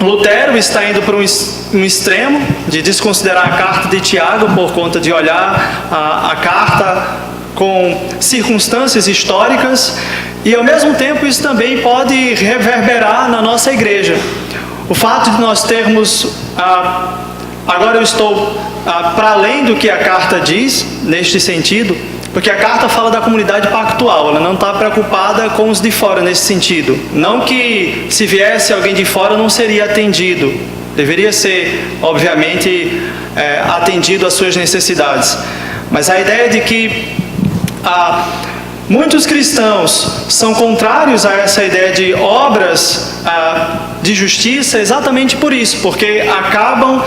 Lutero está indo para um extremo de desconsiderar a carta de Tiago por conta de olhar a carta com circunstâncias históricas, e ao mesmo tempo isso também pode reverberar na nossa igreja. O fato de nós termos, agora eu estou para além do que a carta diz, neste sentido, porque a carta fala da comunidade pactual, ela não está preocupada com os de fora nesse sentido. Não que se viesse alguém de fora não seria atendido, deveria ser, obviamente, atendido às suas necessidades. Mas a ideia de que muitos cristãos são contrários a essa ideia de obras de justiça exatamente por isso, porque acabam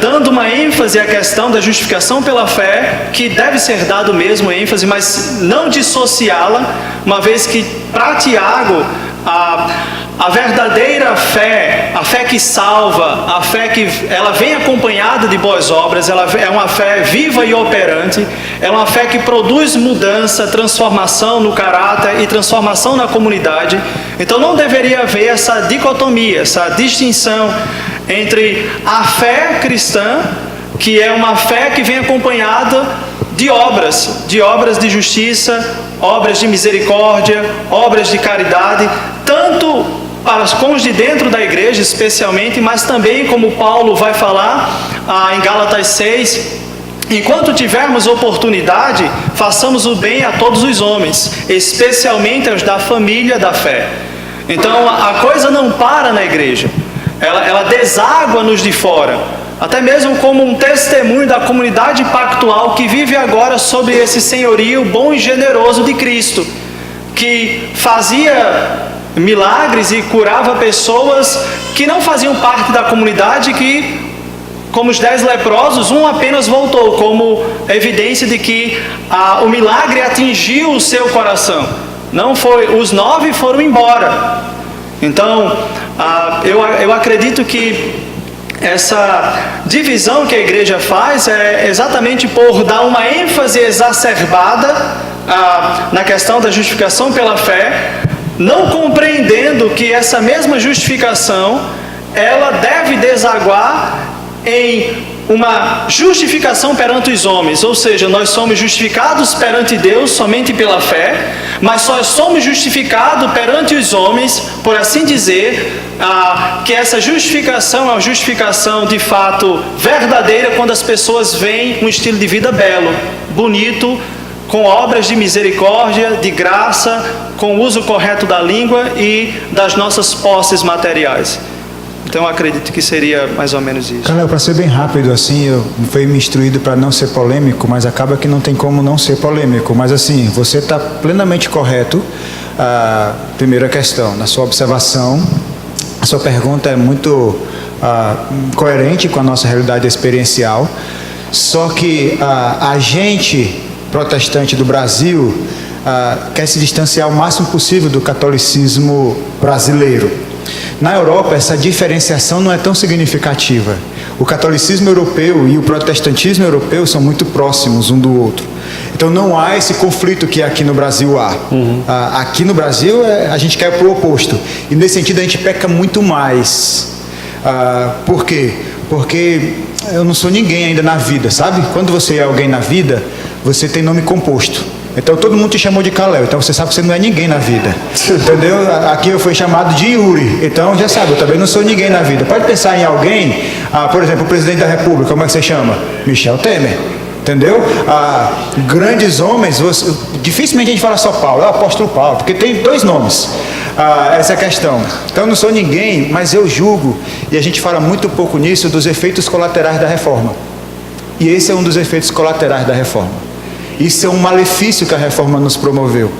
dando uma ênfase à questão da justificação pela fé, que deve ser dado mesmo ênfase, mas não dissociá-la, uma vez que para Tiago a verdadeira fé, a fé que salva, a fé que ela vem acompanhada de boas obras, ela é uma fé viva e operante, é uma fé que produz mudança, transformação no caráter e transformação na comunidade. Então não deveria haver essa dicotomia, essa distinção entre a fé cristã, que é uma fé que vem acompanhada de obras de justiça, obras de misericórdia, obras de caridade, tanto para os de dentro da igreja especialmente, mas também, como Paulo vai falar em Gálatas 6, enquanto tivermos oportunidade, façamos o bem a todos os homens, especialmente aos da família da fé. Então a coisa não para na igreja, ela deságua nos de fora, até mesmo como um testemunho da comunidade pactual que vive agora sob esse senhorio bom e generoso de Cristo, que fazia milagres e curava pessoas que não faziam parte da comunidade, que, como os 10 leprosos, um apenas voltou, como evidência de que o milagre atingiu o seu coração. Não foi, os 9 foram embora. Então, Eu acredito que essa divisão que a igreja faz é exatamente por dar uma ênfase exacerbada na questão da justificação pela fé, não compreendendo que essa mesma justificação ela deve desaguar em uma justificação perante os homens, ou seja, nós somos justificados perante Deus somente pela fé, mas só somos justificados perante os homens, por assim dizer, que essa justificação é uma justificação de fato verdadeira quando as pessoas veem um estilo de vida belo, bonito, com obras de misericórdia, de graça, com o uso correto da língua e das nossas posses materiais. Então eu acredito que seria mais ou menos isso. Caleb, para ser bem rápido, assim, eu fui me instruído para não ser polêmico, mas acaba que não tem como não ser polêmico. Mas assim, você está plenamente correto. Primeira questão, na sua observação, a sua pergunta é muito coerente com a nossa realidade experiencial. Só que a gente protestante do Brasil quer se distanciar o máximo possível do catolicismo brasileiro. Na Europa, essa diferenciação não é tão significativa. O catolicismo europeu e o protestantismo europeu são muito próximos um do outro. Então não há esse conflito que aqui no Brasil há. Aqui no Brasil a gente quer para o oposto. E nesse sentido a gente peca muito mais. Por quê? Porque eu não sou ninguém ainda na vida, sabe? Quando você é alguém na vida, você tem nome composto. Então todo mundo te chamou de Caleb, então você sabe que você não é ninguém na vida, entendeu? Aqui eu fui chamado de Yuri, então já sabe, eu também não sou ninguém na vida. Pode pensar em alguém, por exemplo, o presidente da República, como é que você chama? Michel Temer, entendeu? Grandes homens, dificilmente a gente fala só Paulo, é o apóstolo Paulo, porque tem dois nomes. Essa é a questão. Então eu não sou ninguém, mas eu julgo, e a gente fala muito pouco nisso, dos efeitos colaterais da reforma. E esse é um dos efeitos colaterais da reforma. Isso é um malefício que a reforma nos promoveu.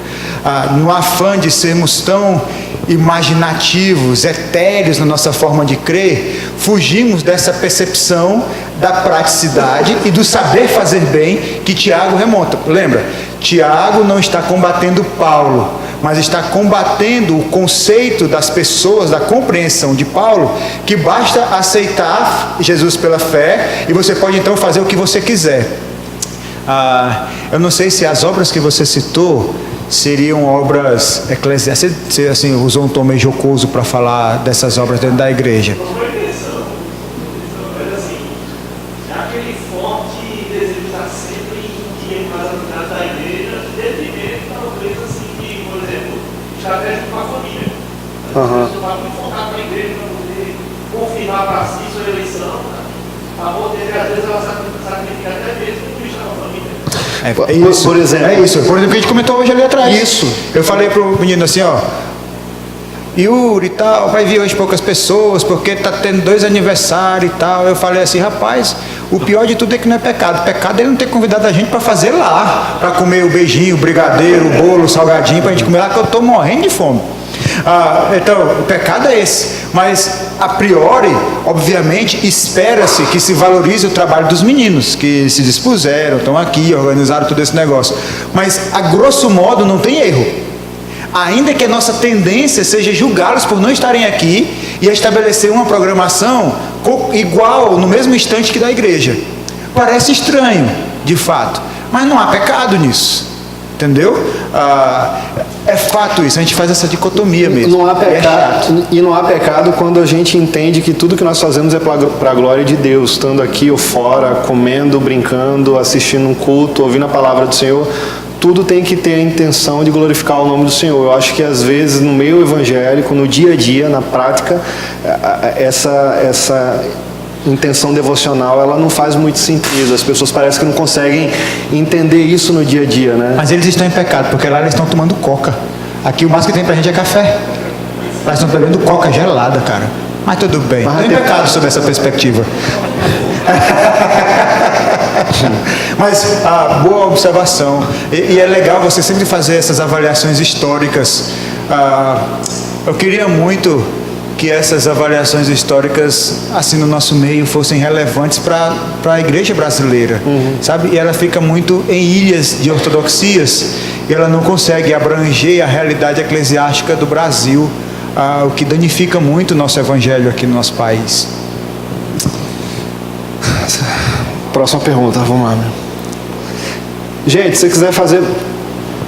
No afã de sermos tão imaginativos, etéreos na nossa forma de crer, fugimos dessa percepção da praticidade e do saber fazer bem que Tiago remonta. Lembra? Tiago não está combatendo Paulo, mas está combatendo o conceito das pessoas, da compreensão de Paulo, que basta aceitar Jesus pela fé e você pode então fazer o que você quiser. Eu não sei se as obras que você citou seriam obras eclesiásticas. Você assim, usou um tom meio jocoso para falar dessas obras dentro da igreja. Aquele forte desejo de estar sempre em dia mais afinado da igreja, deve talvez assim, que, por exemplo, estratégia com a família. Você está muito focado na igreja para poder confirmar para si sua eleição, para poder, às vezes, ela sacrifica até mesmo o Cristo na família. Por exemplo, que a gente comentou hoje ali atrás. Isso. Eu falei pro menino assim, Yuri e tal, vai vir hoje poucas pessoas, porque tá tendo 2 aniversários e tal. Eu falei assim, rapaz, o pior de tudo é que não é pecado. Pecado é ele não ter convidado a gente para fazer lá, para comer o beijinho, o brigadeiro, o bolo, o salgadinho, pra gente comer lá, que eu tô morrendo de fome. Então, o pecado é esse. Mas, a priori, obviamente, espera-se que se valorize o trabalho dos meninos, que se dispuseram, estão aqui, organizaram todo esse negócio. Mas, a grosso modo, não tem erro. Ainda que a nossa tendência seja julgá-los por não estarem aqui e estabelecer uma programação igual, no mesmo instante que da igreja. Parece estranho, de fato, mas não há pecado nisso. Entendeu? É fato isso, a gente faz essa dicotomia mesmo. Não há pecado, e não há pecado quando a gente entende que tudo que nós fazemos é para a glória de Deus, estando aqui ou fora, comendo, brincando, assistindo um culto, ouvindo a palavra do Senhor. Tudo tem que ter a intenção de glorificar o nome do Senhor. Eu acho que às vezes no meio evangélico, no dia a dia, na prática, essa intenção devocional, ela não faz muito sentido. As pessoas parecem que não conseguem entender isso no dia a dia, né? Mas eles estão em pecado, porque lá eles estão tomando coca. Aqui o máximo que tem pra gente é café. Lá eles estão bebendo coca gelada, cara. Mas tudo bem, não tem pecado sob essa perspectiva. Mas boa observação. E é legal você sempre fazer essas avaliações históricas. Eu queria muito que essas avaliações históricas, assim, no nosso meio, fossem relevantes para a igreja brasileira, sabe? E ela fica muito em ilhas de ortodoxias, e ela não consegue abranger a realidade eclesiástica do Brasil o que danifica muito o nosso evangelho aqui no nosso país. Próxima pergunta, vamos lá. Gente, se você quiser fazer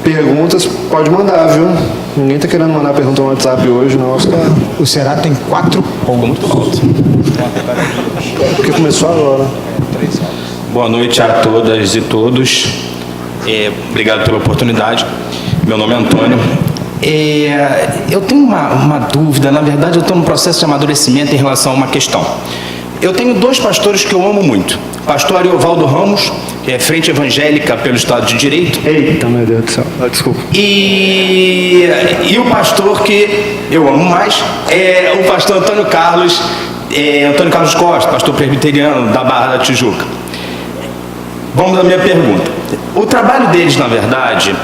perguntas, pode mandar, viu? Ninguém tá querendo mandar pergunta no WhatsApp hoje, o negócio tá... O Ceará tem 4 pontos. Porque começou agora. Boa noite a todas e todos. Obrigado pela oportunidade. Meu nome é Antônio. Eu tenho uma dúvida, na verdade eu estou num processo de amadurecimento em relação a uma questão. Eu tenho 2 pastores que eu amo muito. Pastor Ariovaldo Ramos, que é Frente Evangélica pelo Estado de Direito. Eita, meu Deus do céu. Desculpa. E o pastor que eu amo mais é o pastor Antônio Carlos Costa, pastor presbiteriano da Barra da Tijuca. Vamos à minha pergunta. O trabalho deles, na verdade,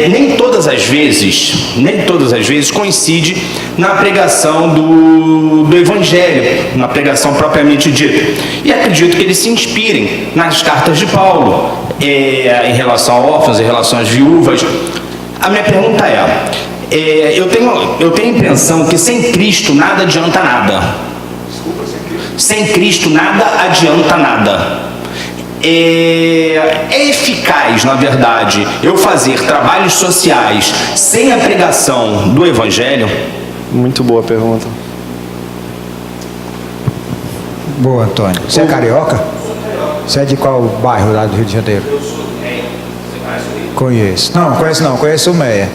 nem todas as vezes coincide na pregação do Evangelho, na pregação propriamente dita. E acredito que eles se inspirem nas cartas de Paulo, em relação a órfãos, em relação às viúvas. A minha pergunta eu tenho a impressão que sem Cristo nada adianta nada. Sem Cristo nada adianta nada. É eficaz, na verdade, eu fazer trabalhos sociais sem a pregação do Evangelho? Muito boa pergunta. Boa, Antônio. Você é carioca? Você é de qual bairro lá do Rio de Janeiro? Eu sou do Meia. Você conhece o Rio? Conheço. Não, conheço o Meia.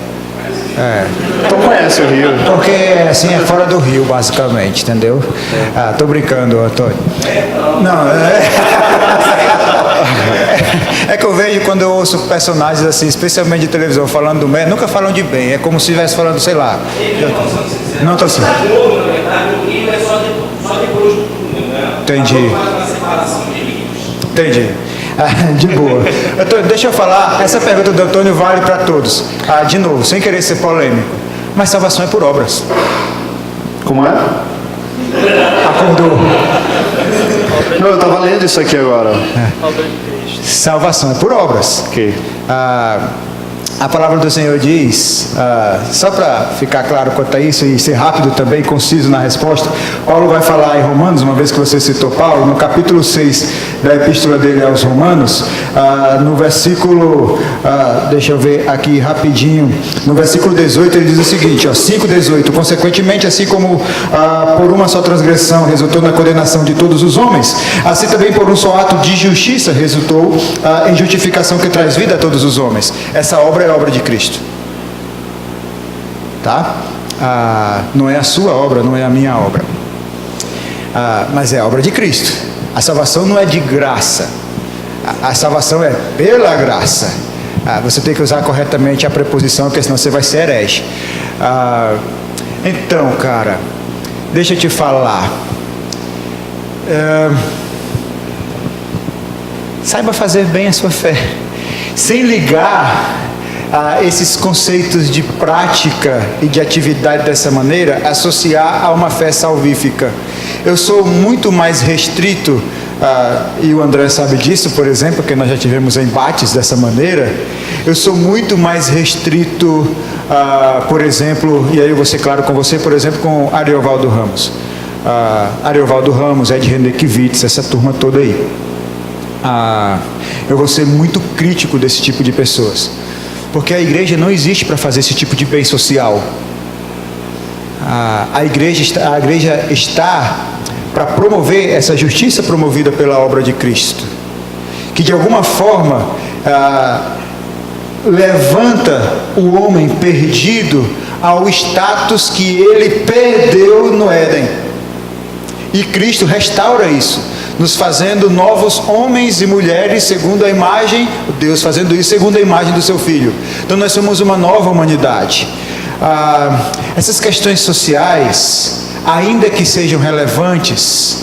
Então conhece o Rio. Porque assim é fora do Rio, basicamente, entendeu? Tô brincando, Antônio. Não, é que eu vejo quando eu ouço personagens assim, especialmente de televisão, falando do Meia, nunca falam de bem, é como se estivesse falando, sei lá. Não tô certo. Entendi. De boa. Antônio, deixa eu falar, essa pergunta do Antônio vale para todos. De novo, sem querer ser polêmico, mas salvação é por obras. Como é? Acordou. Não, eu estava lendo isso aqui agora. Salvação é por obras. Ok. A palavra do Senhor diz, só para ficar claro quanto a isso e ser rápido também, conciso na resposta, Paulo vai falar em Romanos, uma vez que você citou Paulo, no capítulo 6 da epístola dele aos Romanos, no versículo, deixa eu ver aqui rapidinho, no versículo 18 ele diz o seguinte, 5:18, consequentemente, assim como por uma só transgressão resultou na condenação de todos os homens, assim também por um só ato de justiça resultou em justificação que traz vida a todos os homens. Essa obra é a obra de Cristo, tá? Não é a sua obra, não é a minha obra, mas é a obra de Cristo. A salvação não é de graça, a salvação é pela graça. Você tem que usar corretamente a preposição, porque senão você vai ser herege. Então, cara, deixa eu te falar, saiba fazer bem a sua fé, sem ligar esses conceitos de prática e de atividade dessa maneira, associar a uma fé salvífica. Eu sou muito mais restrito, e o André sabe disso, por exemplo, porque nós já tivemos embates dessa maneira. Eu sou muito mais restrito, por exemplo, e aí eu vou ser claro com você, por exemplo, com Ariovaldo Ramos. Ariovaldo Ramos, Ed Renekiewicz, essa turma toda aí. Eu vou ser muito crítico desse tipo de pessoas, porque a igreja não existe para fazer esse tipo de bem social. A igreja está para promover essa justiça promovida pela obra de Cristo, que de alguma forma levanta o homem perdido ao status que ele perdeu no Éden, e Cristo restaura isso, nos fazendo novos homens e mulheres segundo a imagem, Deus fazendo isso segundo a imagem do seu Filho. Então nós somos uma nova humanidade. Essas questões sociais, ainda que sejam relevantes,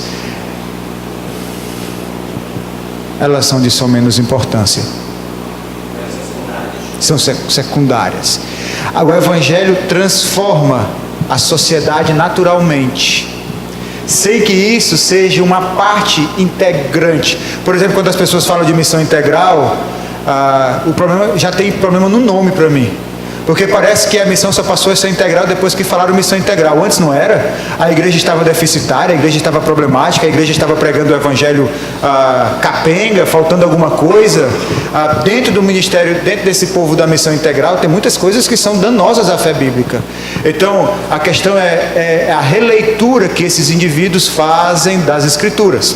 elas são de só menos importância. São secundárias. Agora, o Evangelho transforma a sociedade naturalmente, sem que isso seja uma parte integrante. Por exemplo, quando as pessoas falam de missão integral, o problema já tem problema no nome para mim, Porque parece que a missão só passou a ser integral depois que falaram missão integral. Antes não era. A igreja estava deficitária, a igreja estava problemática, a igreja estava pregando o evangelho capenga, faltando alguma coisa. Dentro do ministério, dentro desse povo da missão integral, tem muitas coisas que são danosas à fé bíblica. Então, a questão é a releitura que esses indivíduos fazem das Escrituras.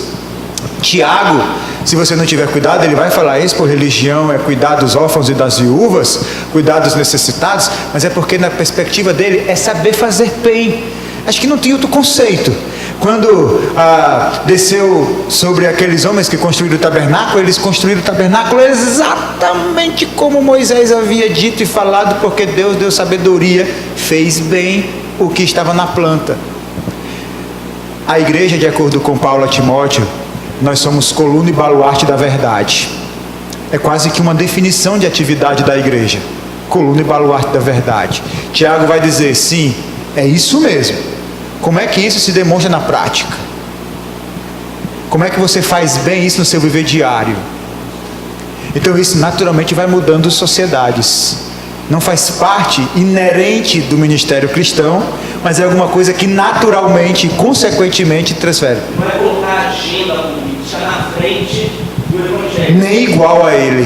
Tiago, se você não tiver cuidado, ele vai falar isso por religião, é cuidar dos órfãos e das viúvas, cuidar dos necessitados, mas é porque na perspectiva dele é saber fazer bem. Acho que não tem outro conceito. Quando desceu sobre aqueles homens que construíram o tabernáculo, eles construíram o tabernáculo exatamente como Moisés havia dito e falado, porque Deus deu sabedoria, fez bem o que estava na planta. A igreja, de acordo com Paulo a Timóteo, nós somos coluna e baluarte da verdade. É quase que uma definição de atividade da igreja. Coluna e baluarte da verdade. Tiago vai dizer, sim, é isso mesmo. Como é que isso se demonstra na prática? Como é que você faz bem isso no seu viver diário? Então isso naturalmente vai mudando sociedades. Não faz parte inerente do ministério cristão, mas é alguma coisa que naturalmente, consequentemente, transfere. Não é colocar a agenda política na frente do evangelho. Nem igual a ele.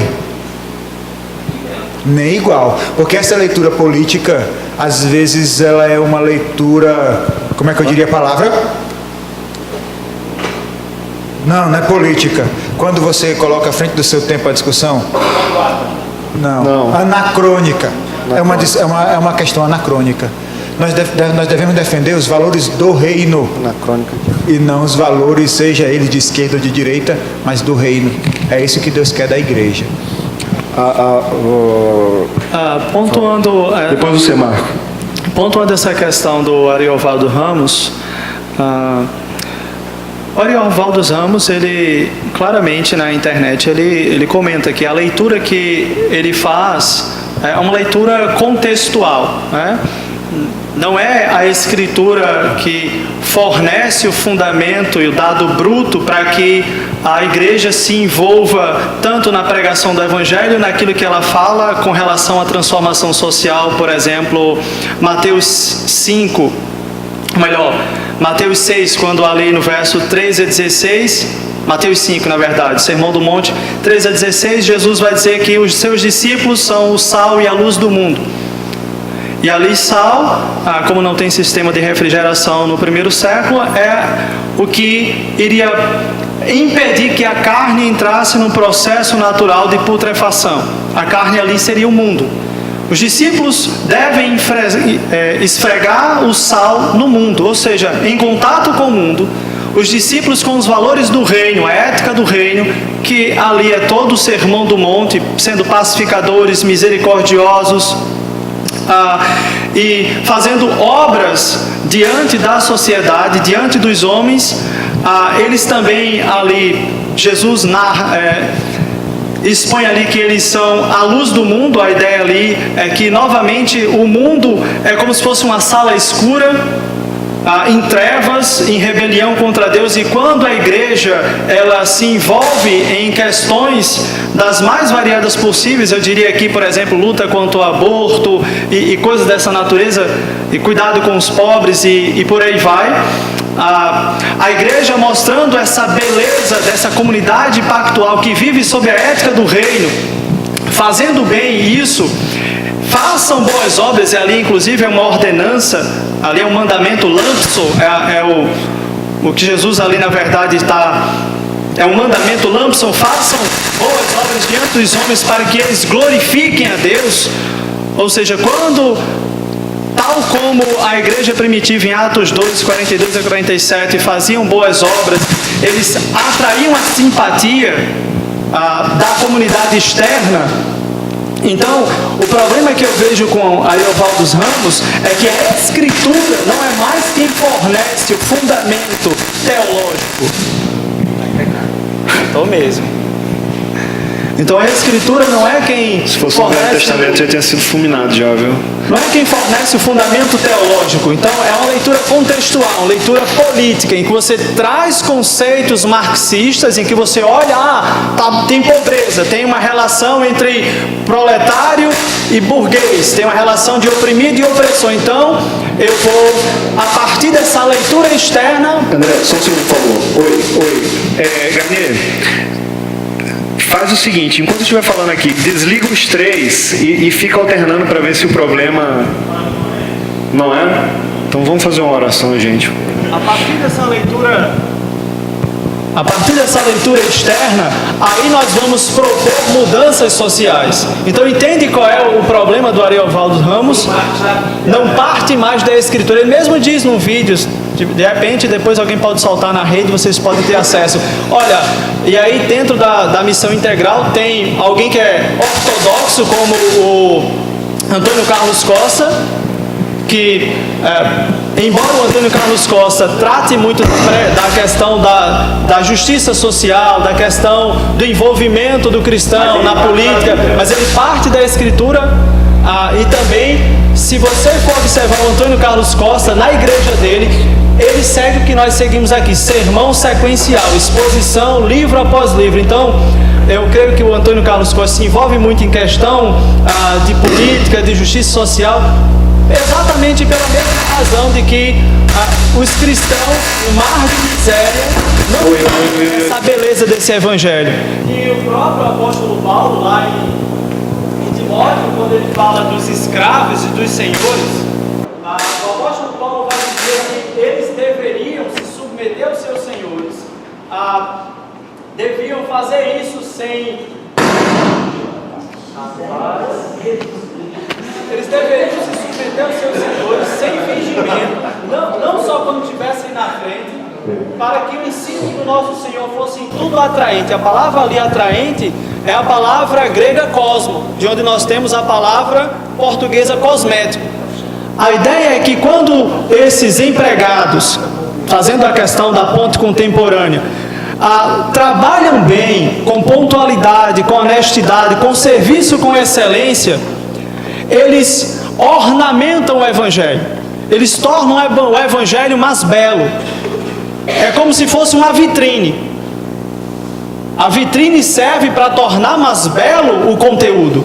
Nem igual. Porque essa leitura política, às vezes, ela é uma leitura... Como é que eu diria a palavra? Não é política. Quando você coloca à frente do seu tempo a discussão... Não. Anacrônica. É uma questão anacrônica. Nós devemos defender os valores do reino. Anacrônica. E não os valores, seja ele de esquerda ou de direita, mas do reino. É isso que Deus quer da igreja. Pontuando... Depois você, Marco. Pontuando essa questão do Ariovaldo Ramos... O Ariovaldo Ramos, ele claramente na internet, ele comenta que a leitura que ele faz é uma leitura contextual, né? Não é a escritura que fornece o fundamento e o dado bruto para que a igreja se envolva tanto na pregação do evangelho, naquilo que ela fala com relação à transformação social, por exemplo, Mateus 5, Mateus 6, quando ali no verso 13 a 16, Mateus 5, na verdade, Sermão do Monte, 13 a 16, Jesus vai dizer que os seus discípulos são o sal e a luz do mundo. E ali sal, como não tem sistema de refrigeração no primeiro século, é o que iria impedir que a carne entrasse num processo natural de putrefação. A carne ali seria o mundo. Os discípulos devem esfregar o sal no mundo, ou seja, em contato com o mundo, os discípulos com os valores do reino, a ética do reino, que ali é todo o sermão do monte, sendo pacificadores, misericordiosos, e fazendo obras diante da sociedade, diante dos homens. Eles também ali, Jesus expõe ali que eles são a luz do mundo. A ideia ali é que novamente o mundo é como se fosse uma sala escura, em trevas, em rebelião contra Deus, e quando a igreja ela se envolve em questões das mais variadas possíveis, eu diria aqui, por exemplo, luta contra o aborto e coisas dessa natureza, e cuidado com os pobres e por aí vai, a igreja mostrando essa beleza dessa comunidade pactual que vive sob a ética do reino, fazendo bem isso. Façam boas obras, e ali inclusive é uma ordenança, ali é um mandamento lampso, o que Jesus ali na verdade é um mandamento lampso. Façam boas obras diante dos homens para que eles glorifiquem a Deus. Ou seja, quando, tal como a igreja primitiva em Atos 2, 42 a 47 faziam boas obras, eles atraíam a simpatia da comunidade externa. Então, o problema que eu vejo com Ariovaldo Ramos é que a escritura não é mais quem fornece o fundamento teológico. Estou mesmo. Então a Escritura não é quem Se fosse no Velho Testamento, já tinha sido fulminado já, viu? não é quem fornece o fundamento teológico. Então é uma leitura contextual, uma leitura política, em que você traz conceitos marxistas, em que você olha, tem pobreza, tem uma relação entre proletário e burguês, tem uma relação de oprimido e opressor. Então eu vou, a partir dessa leitura externa... André, só um segundo, por favor. Oi. Garnier, faz o seguinte, enquanto eu estiver falando aqui, desliga os três e fica alternando para ver se o problema não é. Então vamos fazer uma oração, gente. A partir dessa leitura externa, aí nós vamos propor mudanças sociais. Então entende qual é o problema do Ariovaldo Ramos? Não parte mais da Escritura. Ele mesmo diz num vídeo, de repente depois alguém pode soltar na rede, vocês podem ter acesso. Olha, e aí dentro da missão integral tem alguém que é ortodoxo, como o Antônio Carlos Costa, que, embora o Antônio Carlos Costa trate muito da questão da justiça social, da questão do envolvimento do cristão na política, mas ele parte da Escritura. E também, se você for observar o Antônio Carlos Costa, na igreja dele, ele segue o que nós seguimos aqui, sermão sequencial, exposição, livro após livro. Então, eu creio que o Antônio Carlos Costa se envolve muito em questão de política, de justiça social, exatamente pela mesma razão de que os cristãos, o mar de miséria, não têm essa beleza desse evangelho. E o próprio apóstolo Paulo, lá em Timóteo, quando ele fala dos escravos e dos senhores, o apóstolo Paulo vai dizer que eles deveriam se submeter aos seus senhores, deviam fazer isso sem... Eles deveriam se submeter aos seus senhores sem fingimento, não só quando estivessem na frente, para que o ensino do nosso Senhor fosse em tudo atraente. A palavra ali atraente é a palavra grega cosmo, de onde nós temos a palavra portuguesa cosmético. A ideia é que quando esses empregados, fazendo a questão da ponte contemporânea, trabalham bem, com pontualidade, com honestidade, com serviço com excelência, eles ornamentam o Evangelho, eles tornam o Evangelho mais belo. É como se fosse uma vitrine. A vitrine serve para tornar mais belo o conteúdo.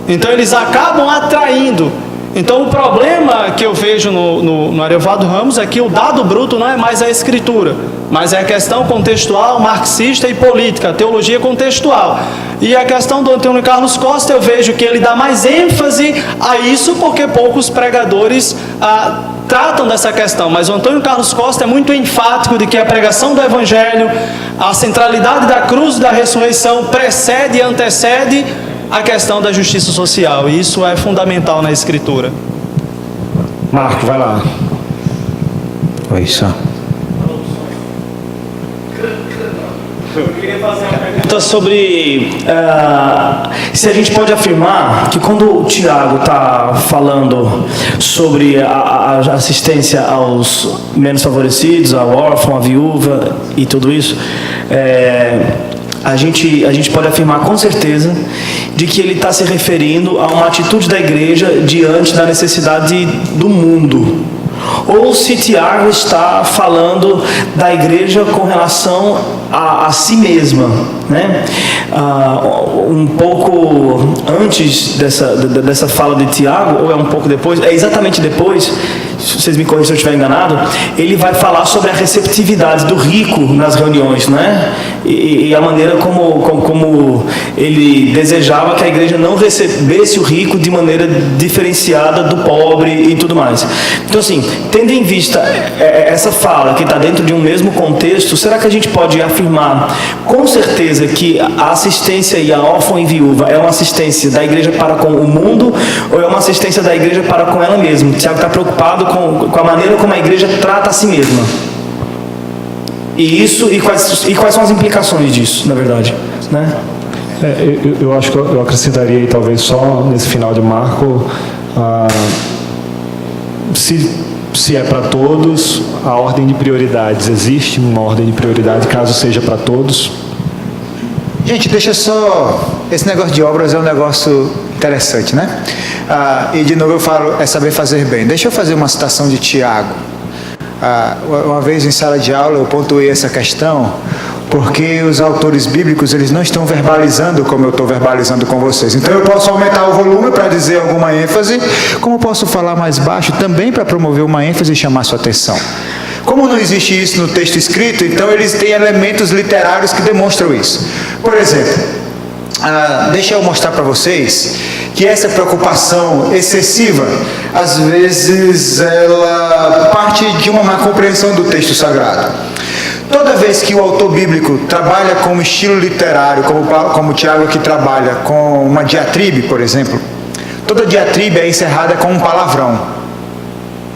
Então eles acabam atraindo. Então o problema que eu vejo no Ariovaldo Ramos é que o dado bruto não é mais a Escritura, mas é a questão contextual, marxista e política, a teologia contextual. E a questão do Antônio Carlos Costa, eu vejo que ele dá mais ênfase a isso porque poucos pregadores tratam dessa questão. Mas o Antônio Carlos Costa é muito enfático de que a pregação do Evangelho, a centralidade da cruz e da ressurreição precede e antecede a questão da justiça social. E isso é fundamental na Escritura. Marco, vai lá. Oi, só. Eu queria fazer uma pergunta sobre se a gente pode afirmar que quando o Tiago está falando sobre a assistência aos menos favorecidos, ao órfão, à viúva e tudo isso, a gente pode afirmar com certeza de que ele está se referindo a uma atitude da igreja diante da necessidade do mundo. Ou se Tiago está falando da igreja com relação a si mesma, né? Um pouco antes dessa fala de Tiago, ou é um pouco depois, é exatamente depois, se vocês me corrigem se eu estiver enganado, ele vai falar sobre a receptividade do rico nas reuniões, né? E a maneira como ele desejava que a igreja não recebesse o rico de maneira diferenciada do pobre e tudo mais. Então, assim, tendo em vista essa fala que está dentro de um mesmo contexto, será que a gente pode afirmar com certeza que a assistência a órfão e viúva é uma assistência da igreja para com o mundo ou é uma assistência da igreja para com ela mesma? Tiago está preocupado com a maneira como a igreja trata a si mesma. E quais são as implicações disso, na verdade, né? Eu acho que eu acrescentaria aí, talvez só nesse final de Marco, se é para todos, a ordem de prioridades. Existe uma ordem de prioridade, caso seja para todos. Gente, deixa só... Esse negócio de obras é um negócio interessante, né? E de novo eu falo, é saber fazer bem. Deixa eu fazer uma citação de Tiago. Uma vez em sala de aula eu pontuei essa questão, porque os autores bíblicos, eles não estão verbalizando como eu estou verbalizando com vocês. Então eu posso aumentar o volume para dizer alguma ênfase, como posso falar mais baixo também para promover uma ênfase e chamar sua atenção. Como não existe isso no texto escrito, então eles têm elementos literários que demonstram isso. Por exemplo, deixa eu mostrar para vocês que essa preocupação excessiva, às vezes, ela parte de uma má compreensão do texto sagrado. Toda vez que o autor bíblico trabalha com um estilo literário, como Tiago aqui trabalha, com uma diatribe, por exemplo, toda diatribe é encerrada com um palavrão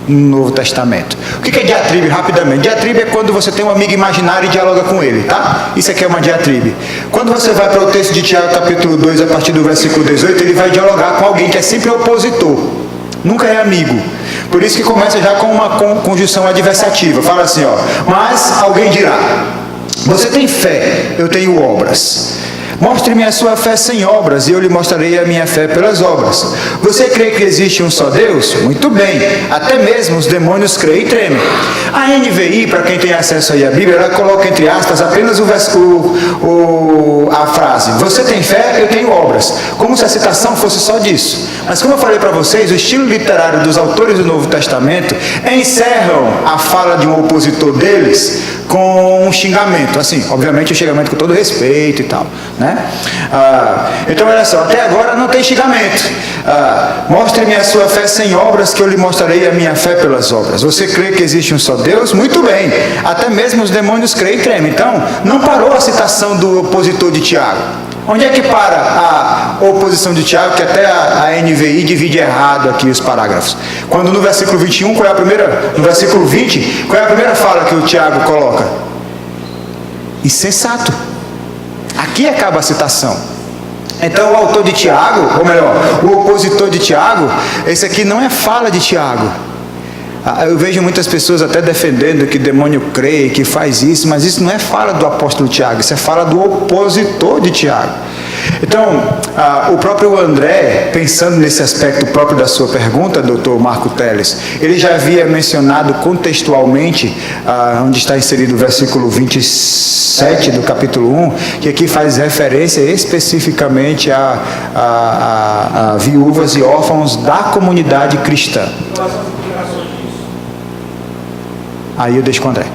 no Novo Testamento. O que é diatribe? Rapidamente. Diatribe é quando você tem um amigo imaginário e dialoga com ele, tá? Isso aqui é uma diatribe. Quando você vai para o texto de Tiago, capítulo 2, a partir do versículo 18, ele vai dialogar com alguém que é sempre opositor, nunca é amigo. Por isso que começa já com uma conjunção adversativa. Fala assim, ó: mas alguém dirá, você tem fé, eu tenho obras. Mostre-me a sua fé sem obras, e eu lhe mostrarei a minha fé pelas obras. Você crê que existe um só Deus? Muito bem, até mesmo os demônios creem e tremem. A NVI, para quem tem acesso aí à Bíblia, ela coloca entre aspas apenas a frase: você tem fé, eu tenho obras, como se a citação fosse só disso. Mas como eu falei para vocês, o estilo literário dos autores do Novo Testamento encerram a fala de um opositor deles com um xingamento, assim, obviamente um xingamento com todo respeito e tal, né? Então olha só, até agora não tem xingamento. Mostre-me a sua fé sem obras, que eu lhe mostrarei a minha fé pelas obras. Você crê que existe um só Deus? Muito bem, até mesmo os demônios creem e tremem. Então não parou a citação do opositor de Tiago. Onde é que para a oposição de Tiago, que até a NVI divide errado aqui os parágrafos? Quando no versículo 21, qual é a primeira? No versículo 20, qual é a primeira fala que o Tiago coloca? Insensato. Aqui acaba a citação. Então o autor de Tiago, ou melhor, o opositor de Tiago, esse aqui não é fala de Tiago. Eu vejo muitas pessoas até defendendo que demônio crê, que faz isso, mas isso não é fala do apóstolo Tiago, isso é fala do opositor de Tiago. Então, o próprio André, pensando nesse aspecto próprio da sua pergunta, doutor Marco Teles, ele já havia mencionado contextualmente, onde está inserido o versículo 27 do capítulo 1, que aqui faz referência especificamente a viúvas e órfãos da comunidade cristã. Aí eu deixo com o André.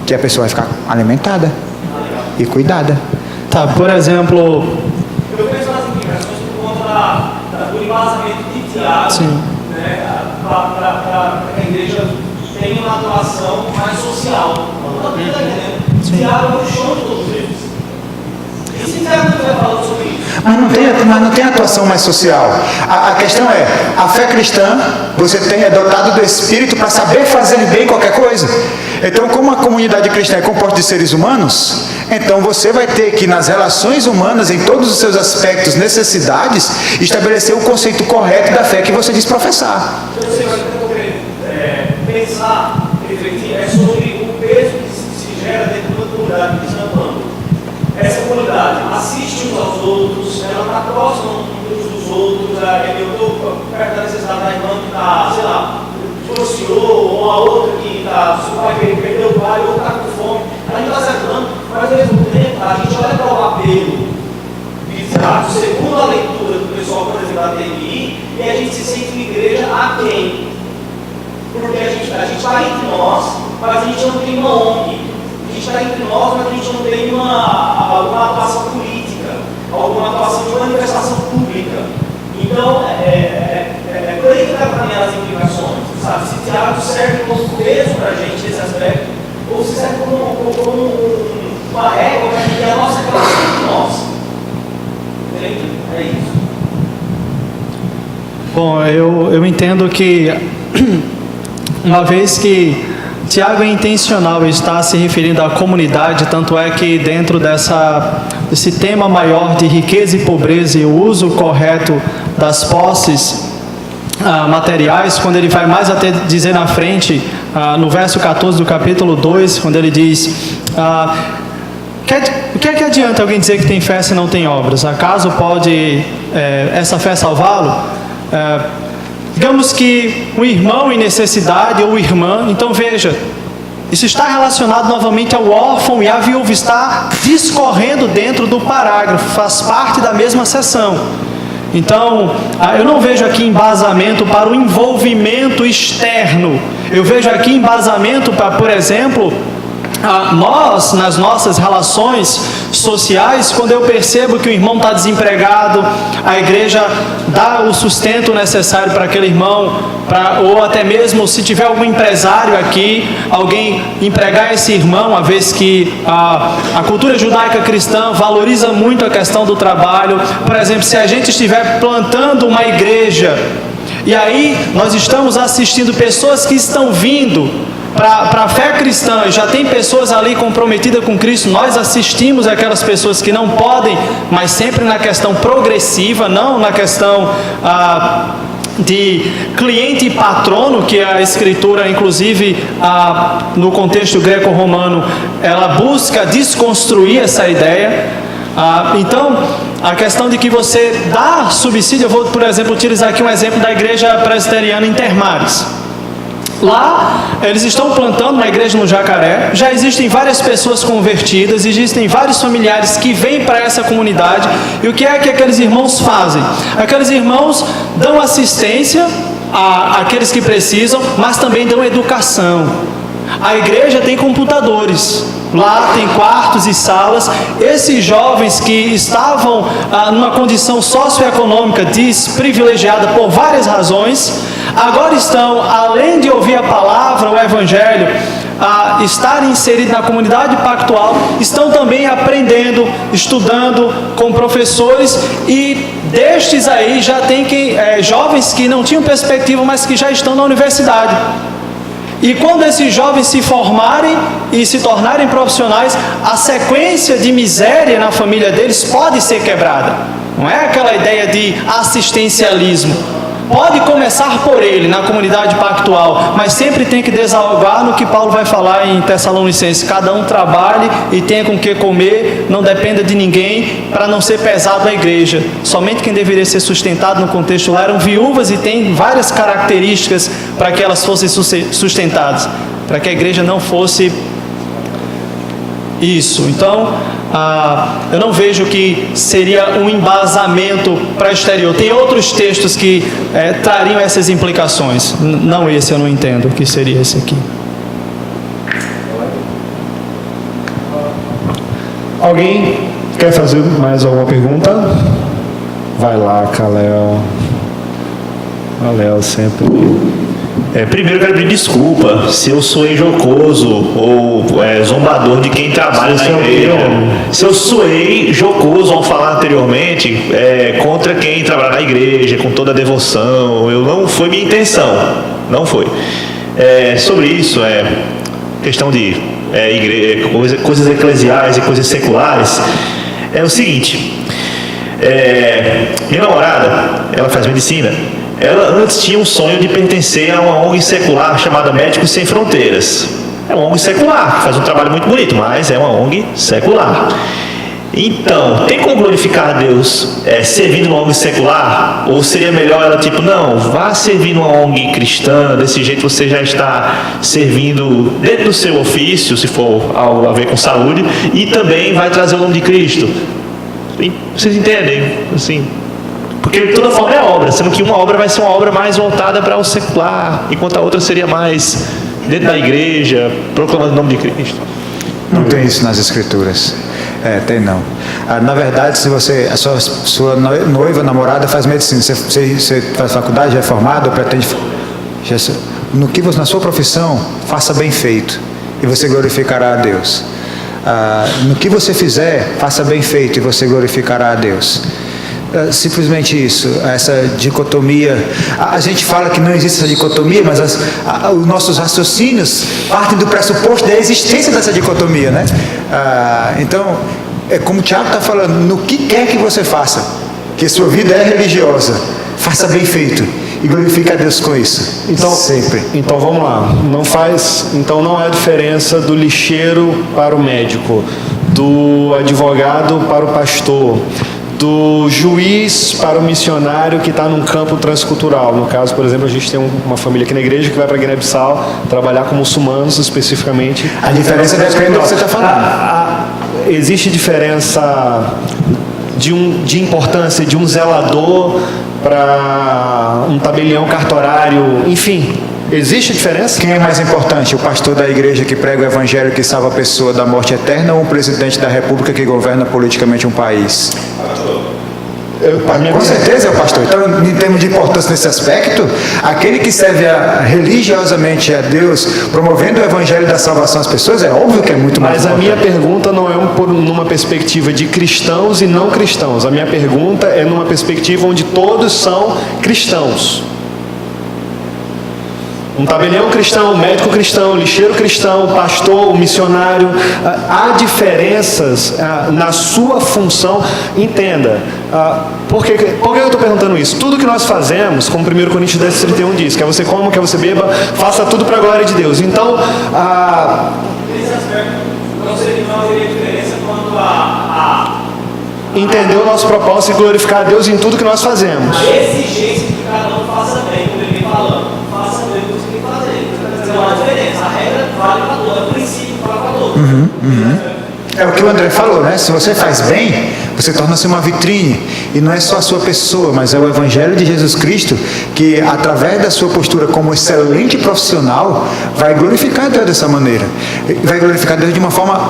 Que a pessoa vai ficar alimentada e cuidada. Tá, por exemplo... Eu penso nas implicações por conta do embasamento de Tiago, né, para que a igreja tenha uma atuação mais social. Tiago é o chão de todos eles. E se Tiago não estiver falando sobre isso? Mas não tem atuação mais social. A questão é, a fé cristã, você é dotado do Espírito para saber fazer bem qualquer coisa. Então, como a comunidade cristã é composta de seres humanos, então você vai ter que, nas relações humanas, em todos os seus aspectos, necessidades, estabelecer o conceito correto da fé que você diz professar. Você vai ter que pensar, refletir, sobre o peso que se gera dentro da comunidade cristã. Essa comunidade assiste uns aos outros, ela está próxima uns dos outros. Eu estou perto da necessidade da irmã que está, sei lá, divorciou, ou a outra que está, seu pai perdeu o pai, ou está com fome. A gente está se ajudando, mas ao mesmo tempo a gente olha para o apelo bizarro, segundo a leitura do pessoal, por exemplo, da TNI, e a gente se sente uma igreja aquém. Porque a gente está entre nós, mas a gente não tem uma ONG. A gente está entre nós, mas a gente não tem alguma atuação política, alguma atuação de manifestação pública. Então, por aí que vai para mim as implicações, sabe? Se Tiago serve como peso para a gente nesse aspecto, ou se serve como uma régua para que a nossa relação entre nós. Entende? É isso. Bom, eu entendo que, uma vez que Tiago é intencional e está se referindo à comunidade, tanto é que dentro desse tema maior de riqueza e pobreza e o uso correto das posses materiais, quando ele vai mais até dizer na frente, no verso 14 do capítulo 2, quando ele diz: O que é que adianta alguém dizer que tem fé se não tem obras? Acaso pode essa fé salvá-lo? Digamos que um irmão em necessidade ou irmã, então veja, isso está relacionado novamente ao órfão e à viúva, está discorrendo dentro do parágrafo, faz parte da mesma seção. Então, eu não vejo aqui embasamento para o envolvimento externo, eu vejo aqui embasamento para, por exemplo, nós, nas nossas relações sociais, quando eu percebo que o irmão está desempregado, a igreja dá o sustento necessário para aquele irmão, ou até mesmo se tiver algum empresário aqui, alguém empregar esse irmão, uma vez que a cultura judaica cristã valoriza muito a questão do trabalho. Por exemplo, se a gente estiver plantando uma igreja, e aí nós estamos assistindo pessoas que estão vindo para a fé cristã, já tem pessoas ali comprometidas com Cristo, nós assistimos aquelas pessoas que não podem, mas sempre na questão progressiva, não na questão de cliente e patrono, que a escritura, inclusive no contexto greco-romano, ela busca desconstruir essa ideia. Então, a questão de que você dá subsídio, eu vou, por exemplo, utilizar aqui um exemplo da igreja presbiteriana Intermares. Lá, eles estão plantando uma igreja no Jacaré, já existem várias pessoas convertidas, existem vários familiares que vêm para essa comunidade, e o que é que aqueles irmãos fazem? Aqueles irmãos dão assistência àqueles que precisam, mas também dão educação. A igreja tem computadores, lá tem quartos e salas. Esses jovens que estavam numa condição socioeconômica desprivilegiada por várias razões, agora estão, além de ouvir a palavra, o evangelho, estar inseridos na comunidade pactual, estão também aprendendo, estudando com professores, e destes aí já tem jovens que não tinham perspectiva, mas que já estão na universidade. E quando esses jovens se formarem e se tornarem profissionais, a sequência de miséria na família deles pode ser quebrada. Não é aquela ideia de assistencialismo. Pode começar por ele, na comunidade pactual, mas sempre tem que desahogar no que Paulo vai falar em Tessalonicenses: cada um trabalhe e tenha com que comer, não dependa de ninguém, para não ser pesado à igreja. Somente quem deveria ser sustentado no contexto lá eram viúvas, e tem várias características para que elas fossem sustentadas, para que a igreja não fosse isso. Então, eu não vejo que seria um embasamento para exterior. Tem outros textos que trariam essas implicações. Não esse, eu não entendo o que seria esse aqui. Alguém quer fazer mais alguma pergunta? Vai lá, Kalel. Kalel sempre. Primeiro eu quero pedir desculpa se eu soei jocoso ou zombador de quem trabalha na igreja. Se eu soei jocoso ao falar anteriormente contra quem trabalha na igreja, com toda a devoção, não foi minha intenção, não foi. Sobre isso, questão de coisas eclesiais e coisas seculares, é o seguinte: minha namorada, ela faz medicina. Ela antes tinha um sonho de pertencer a uma ONG secular chamada Médicos Sem Fronteiras. É uma ONG secular, que faz um trabalho muito bonito, mas é uma ONG secular. Então, tem como glorificar a Deus servindo numa ONG secular? Ou seria melhor ela não, vá servir numa ONG cristã, desse jeito você já está servindo dentro do seu ofício, se for algo a ver com saúde, e também vai trazer o nome de Cristo. Vocês entendem? Assim, porque de toda forma é obra, sendo que uma obra vai ser uma obra mais voltada para o secular, enquanto a outra seria mais dentro da igreja, proclamando o nome de Cristo. Não tem isso nas escrituras. Tem não. Na verdade, se você, a sua noiva, namorada faz medicina, você faz faculdade, já é formado, ou pretende, na sua profissão, faça bem feito, e você glorificará a Deus. No que você fizer, faça bem feito, e você glorificará a Deus. Simplesmente isso, essa dicotomia. A gente fala que não existe essa dicotomia, mas os nossos raciocínios partem do pressuposto da existência dessa dicotomia, né? Então, como o Tiago está falando, no que quer que você faça, que sua vida é religiosa, faça bem feito, e glorifica a Deus com isso. Então, sempre. Então vamos lá. Então não há diferença do lixeiro para o médico, do advogado para o pastor, do juiz para o missionário que está num campo transcultural. No caso, por exemplo, a gente tem uma família aqui na igreja que vai para Guiné-Bissau trabalhar com muçulmanos especificamente. A diferença depende do que você está falando. Existe diferença de importância de um zelador para um tabelião cartorário, enfim, existe diferença? Quem é mais importante, o pastor da igreja que prega o evangelho que salva a pessoa da morte eterna ou o presidente da república que governa politicamente um país? Com certeza é o pastor. Então, em termos de importância nesse aspecto, aquele que serve religiosamente a Deus, promovendo o evangelho da salvação às pessoas, é óbvio que é muito mais importante. Mas a minha pergunta não é numa perspectiva de cristãos e não cristãos. A minha pergunta é numa perspectiva onde todos são cristãos. Um tabelião cristão, um médico cristão, um lixeiro cristão, um pastor, um missionário. Há diferenças na sua função. Entenda. Por que eu estou perguntando isso? Tudo que nós fazemos, como 1 Coríntios 10:31 diz, quer você coma, quer você beba, faça tudo para a glória de Deus. Então, nesse aspecto, não haveria diferença quanto a entender o nosso propósito e glorificar a Deus em tudo que nós fazemos. a exigência de que cada um faça bem, como ele vem falando. Faça bem o que você tem que fazer. Não há diferença. A regra vale para todos, o princípio vale para todos. É o que o André falou, né? Se você faz bem, você torna-se uma vitrine. E não é só a sua pessoa, mas é o Evangelho de Jesus Cristo que, através da sua postura como excelente profissional, vai glorificar Deus dessa maneira. Vai glorificar Deus de uma forma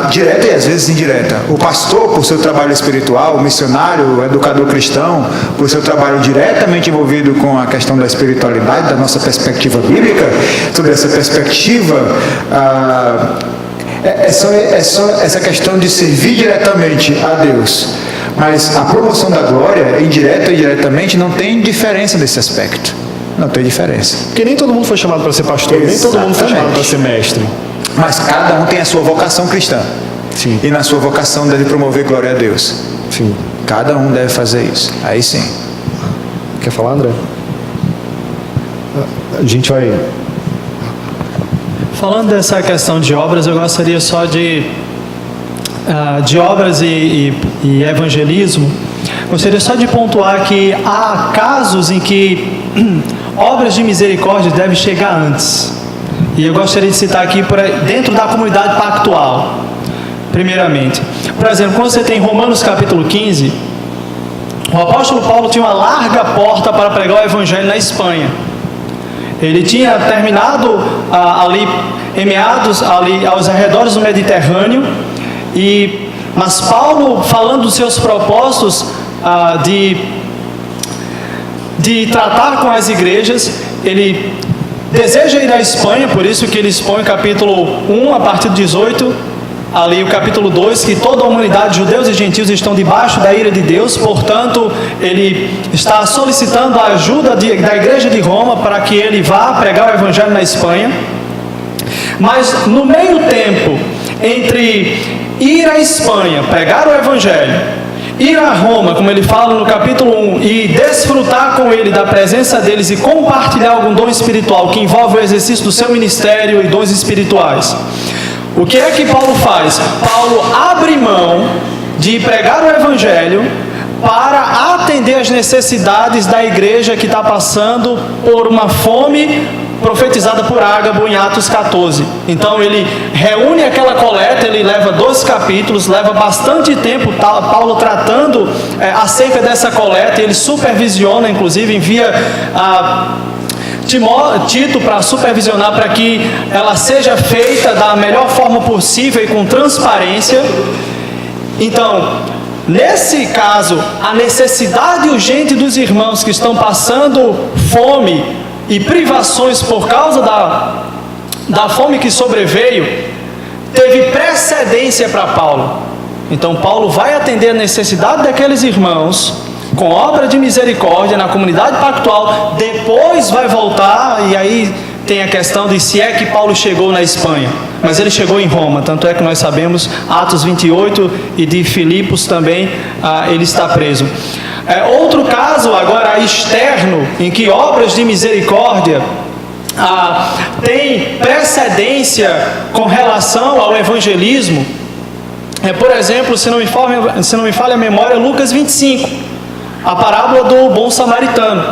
direta e às vezes indireta. O pastor, por seu trabalho espiritual, o missionário, o educador cristão, por seu trabalho diretamente envolvido com a questão da espiritualidade, da nossa perspectiva bíblica, toda essa perspectiva... É só essa questão de servir diretamente a Deus. Mas a promoção da glória, indireta ou indiretamente, não tem diferença nesse aspecto. Não tem diferença. Porque nem todo mundo foi chamado para ser pastor, nem todo mundo foi chamado para ser mestre. Mas cada um tem a sua vocação cristã. Sim. E na sua vocação deve promover glória a Deus. Sim. Cada um deve fazer isso. Aí sim. Quer falar, André? A gente vai... Falando dessa questão de obras, eu gostaria só de obras e evangelismo, gostaria só de pontuar que há casos em que obras de misericórdia devem chegar antes. E eu gostaria de citar aqui dentro da comunidade pactual, primeiramente. Por exemplo, quando você tem Romanos capítulo 15, o apóstolo Paulo tinha uma larga porta para pregar o evangelho na Espanha. Ele tinha terminado ali, em meados, ali aos arredores do Mediterrâneo, mas Paulo, falando dos seus propósitos de tratar com as igrejas, ele deseja ir à Espanha, por isso que ele expõe o capítulo 1, a partir do 18, ali o capítulo 2, que toda a humanidade, judeus e gentios, estão debaixo da ira de Deus. Portanto, ele está solicitando a ajuda da igreja de Roma para que ele vá pregar o evangelho na Espanha. Mas no meio tempo entre ir à Espanha, pregar o evangelho, ir a Roma, como ele fala no capítulo 1, e desfrutar com ele da presença deles e compartilhar algum dom espiritual que envolve o exercício do seu ministério e dons espirituais, o que é que Paulo faz? Paulo abre mão de pregar o evangelho para atender as necessidades da igreja que está passando por uma fome profetizada por Ágabo em Atos 14. Então ele reúne aquela coleta, ele leva 12 capítulos, leva bastante tempo Paulo tratando acerca dessa coleta, e ele supervisiona, inclusive envia Tito para supervisionar para que ela seja feita da melhor forma possível e com transparência. Então, nesse caso, a necessidade urgente dos irmãos que estão passando fome e privações por causa da fome que sobreveio, teve precedência para Paulo. Então Paulo vai atender a necessidade daqueles irmãos com obra de misericórdia na comunidade pactual, depois vai voltar e aí tem a questão de se é que Paulo chegou na Espanha, mas ele chegou em Roma, tanto é que nós sabemos, Atos 28 e de Filipos também, ele está preso. Outro caso agora externo, em que obras de misericórdia tem precedência com relação ao evangelismo, por exemplo, se não me falha a memória, Lucas 25, a parábola do bom samaritano.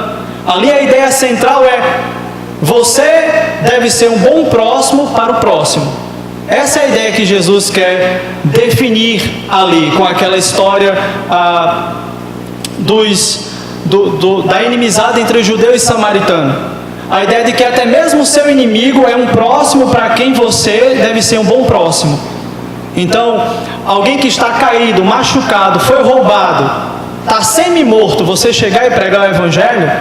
Ali a ideia central é: você deve ser um bom próximo para o próximo. Essa é a ideia que Jesus quer definir ali, com aquela história da inimizade entre judeu e samaritano. A ideia de que até mesmo o seu inimigo é um próximo para quem você deve ser um bom próximo. Então, alguém que está caído, machucado, foi roubado, está semi-morto, você chegar e pregar o evangelho,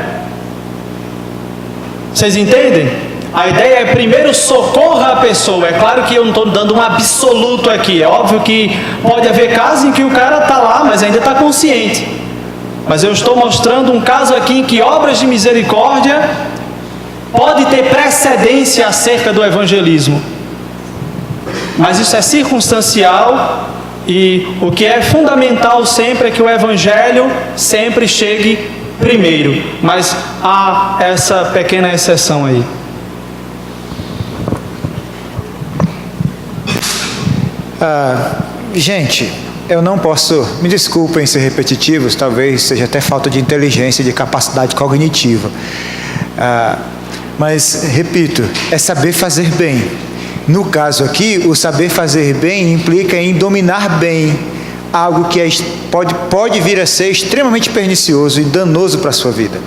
vocês entendem? A ideia é primeiro socorra a pessoa. É claro que eu não estou dando um absoluto aqui. É óbvio que pode haver casos em que o cara está lá, mas ainda está consciente. Mas eu estou mostrando um caso aqui em que obras de misericórdia pode ter precedência acerca do evangelismo. Mas isso é circunstancial, e o que é fundamental sempre é que o evangelho sempre chegue primeiro. Mas há essa pequena exceção aí. Gente, eu não posso, me desculpem ser repetitivos, talvez seja até falta de inteligência e de capacidade cognitiva. Mas, repito, é saber fazer bem. No caso aqui, o saber fazer bem implica em dominar bem algo que pode vir a ser extremamente pernicioso e danoso para a sua vida.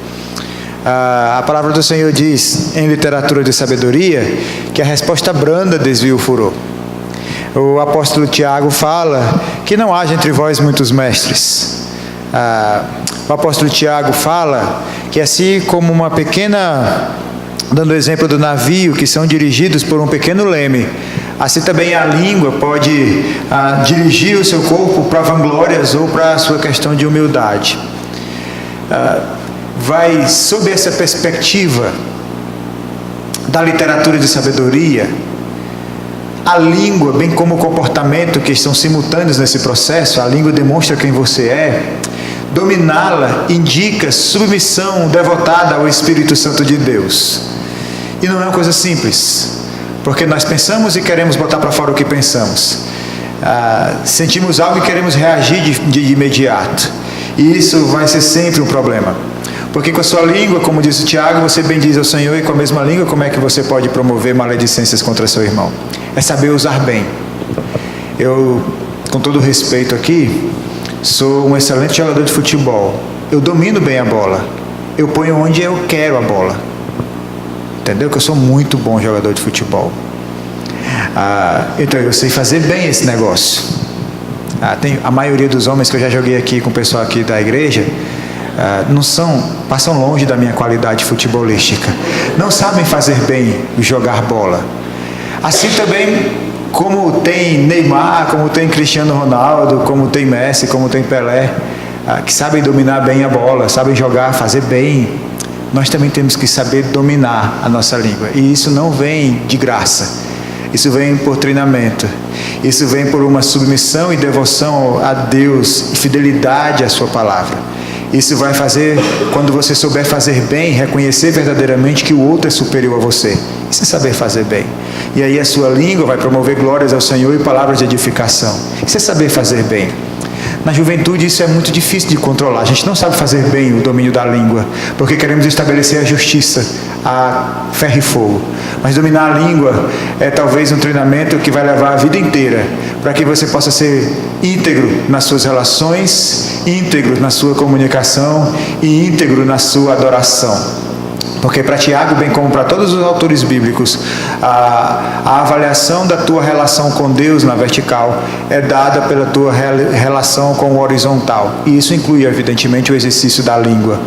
A palavra do Senhor diz, em literatura de sabedoria, que a resposta branda desvia o furor. O apóstolo Tiago fala que não haja entre vós muitos mestres. O apóstolo Tiago fala que assim como uma pequena, dando o exemplo do navio, que são dirigidos por um pequeno leme, assim também a língua pode dirigir o seu corpo para vanglórias ou para a sua questão de humildade. Vai sob essa perspectiva da literatura de sabedoria, a língua, bem como o comportamento, que estão simultâneos nesse processo. A língua demonstra quem você é. Dominá-la indica submissão devotada ao Espírito Santo de Deus. E não é uma coisa simples, porque nós pensamos e queremos botar para fora o que pensamos. Sentimos algo e queremos reagir de imediato. E isso vai ser sempre um problema. Porque com a sua língua, como disse o Tiago, você bendiz ao Senhor, e com a mesma língua, como é que você pode promover maledicências contra seu irmão? É saber usar bem. Eu, com todo respeito aqui, sou um excelente jogador de futebol. Eu domino bem a bola. Eu ponho onde eu quero a bola. Entendeu? Que eu sou muito bom jogador de futebol. Então eu sei fazer bem esse negócio. A maioria dos homens que eu já joguei aqui com o pessoal aqui da igreja, passam longe da minha qualidade futebolística. Não sabem fazer bem jogar bola. Assim também como tem Neymar, como tem Cristiano Ronaldo, como tem Messi, como tem Pelé, que sabem dominar bem a bola, sabem jogar, fazer bem. Nós também temos que saber dominar a nossa língua. E isso não vem de graça. Isso vem por treinamento. Isso vem por uma submissão e devoção a Deus e fidelidade à sua palavra. Isso vai fazer, quando você souber fazer bem, reconhecer verdadeiramente que o outro é superior a você. Isso é saber fazer bem. E aí a sua língua vai promover glórias ao Senhor e palavras de edificação. Isso é saber fazer bem. Na juventude isso é muito difícil de controlar. A gente não sabe fazer bem o domínio da língua, porque queremos estabelecer a justiça a ferro e fogo. Mas dominar a língua é talvez um treinamento que vai levar a vida inteira, para que você possa ser íntegro nas suas relações, íntegro na sua comunicação e íntegro na sua adoração. Porque para Tiago, bem como para todos os autores bíblicos, a avaliação da tua relação com Deus na vertical é dada pela tua relação com o horizontal. E isso inclui, evidentemente, o exercício da língua.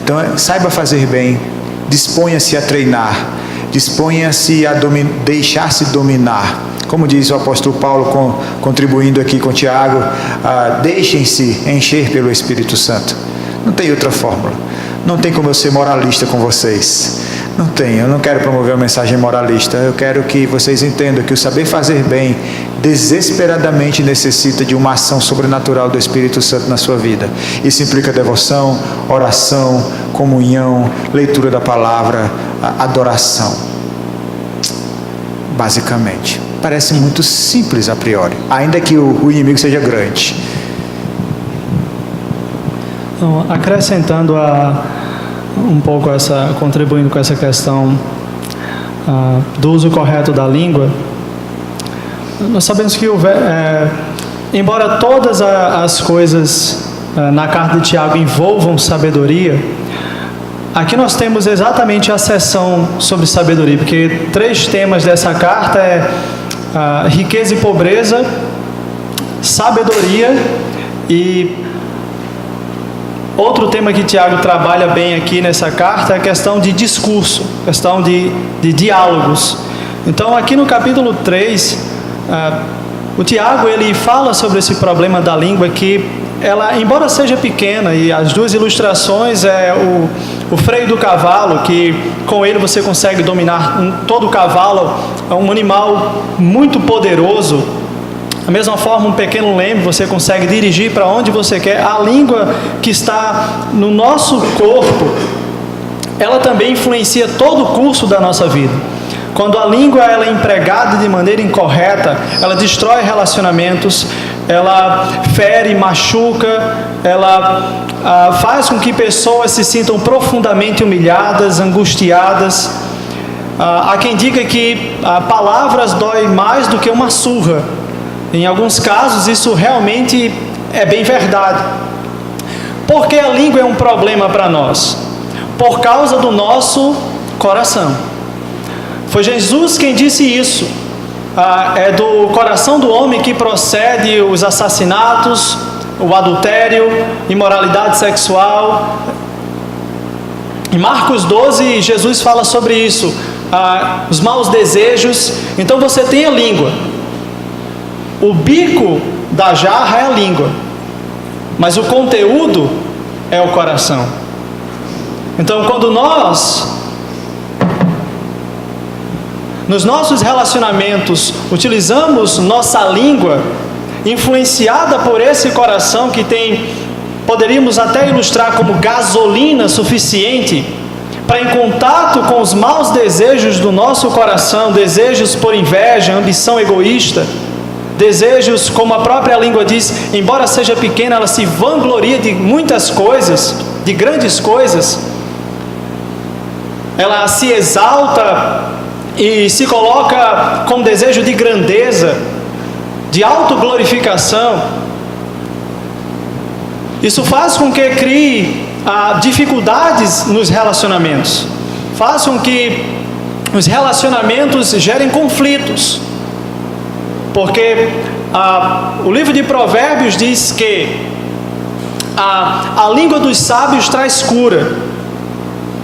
Então, saiba fazer bem, disponha-se a treinar, disponha-se a deixar-se dominar. Como diz o apóstolo Paulo, contribuindo aqui com Tiago, deixem-se encher pelo Espírito Santo. Não tem outra fórmula. não tem como eu ser moralista com vocês. Não tem, eu não quero promover uma mensagem moralista. Eu quero que vocês entendam que o saber fazer bem desesperadamente necessita de uma ação sobrenatural do Espírito Santo na sua vida. Isso implica devoção, oração, comunhão, leitura da palavra, adoração. Basicamente. Parece muito simples a priori, ainda que o inimigo seja grande. Então, acrescentando contribuindo com essa questão do uso correto da língua, nós sabemos que embora todas as coisas na carta de Tiago envolvam sabedoria, aqui nós temos exatamente a seção sobre sabedoria, porque 3 temas dessa carta riqueza e pobreza, sabedoria e outro tema que Tiago trabalha bem aqui nessa carta é a questão de discurso, questão de diálogos. Então aqui no capítulo 3, o Tiago ele fala sobre esse problema da língua que ela, embora seja pequena, e as 2 ilustrações é o freio do cavalo, que com ele você consegue dominar todo o cavalo, é um animal muito poderoso. Da mesma forma, um pequeno leme você consegue dirigir para onde você quer. A língua que está no nosso corpo, ela também influencia todo o curso da nossa vida. Quando a língua ela é empregada de maneira incorreta, ela destrói relacionamentos, ela fere, machuca, ela faz com que pessoas se sintam profundamente humilhadas, angustiadas. Há quem diga que palavras doem mais do que uma surra. Em alguns casos isso realmente é bem verdade. Por que a língua é um problema para nós? Por causa do nosso coração. Foi Jesus quem disse isso. É do coração do homem que procede os assassinatos, o adultério, imoralidade sexual. Em Marcos 12, Jesus fala sobre isso, os maus desejos. Então você tem a língua. O bico da jarra é a língua, mas o conteúdo é o coração. Então quando nós, nos nossos relacionamentos, utilizamos nossa língua, influenciada por esse coração que tem, poderíamos até ilustrar como gasolina suficiente, para em contato com os maus desejos do nosso coração, desejos por inveja, ambição egoísta, desejos, como a própria língua diz, embora seja pequena, ela se vangloria de muitas coisas, de grandes coisas, ela se exalta e se coloca com desejo de grandeza, de autoglorificação. Isso faz com que crie dificuldades nos relacionamentos, faz com que os relacionamentos gerem conflitos, porque o livro de Provérbios diz que a língua dos sábios traz cura,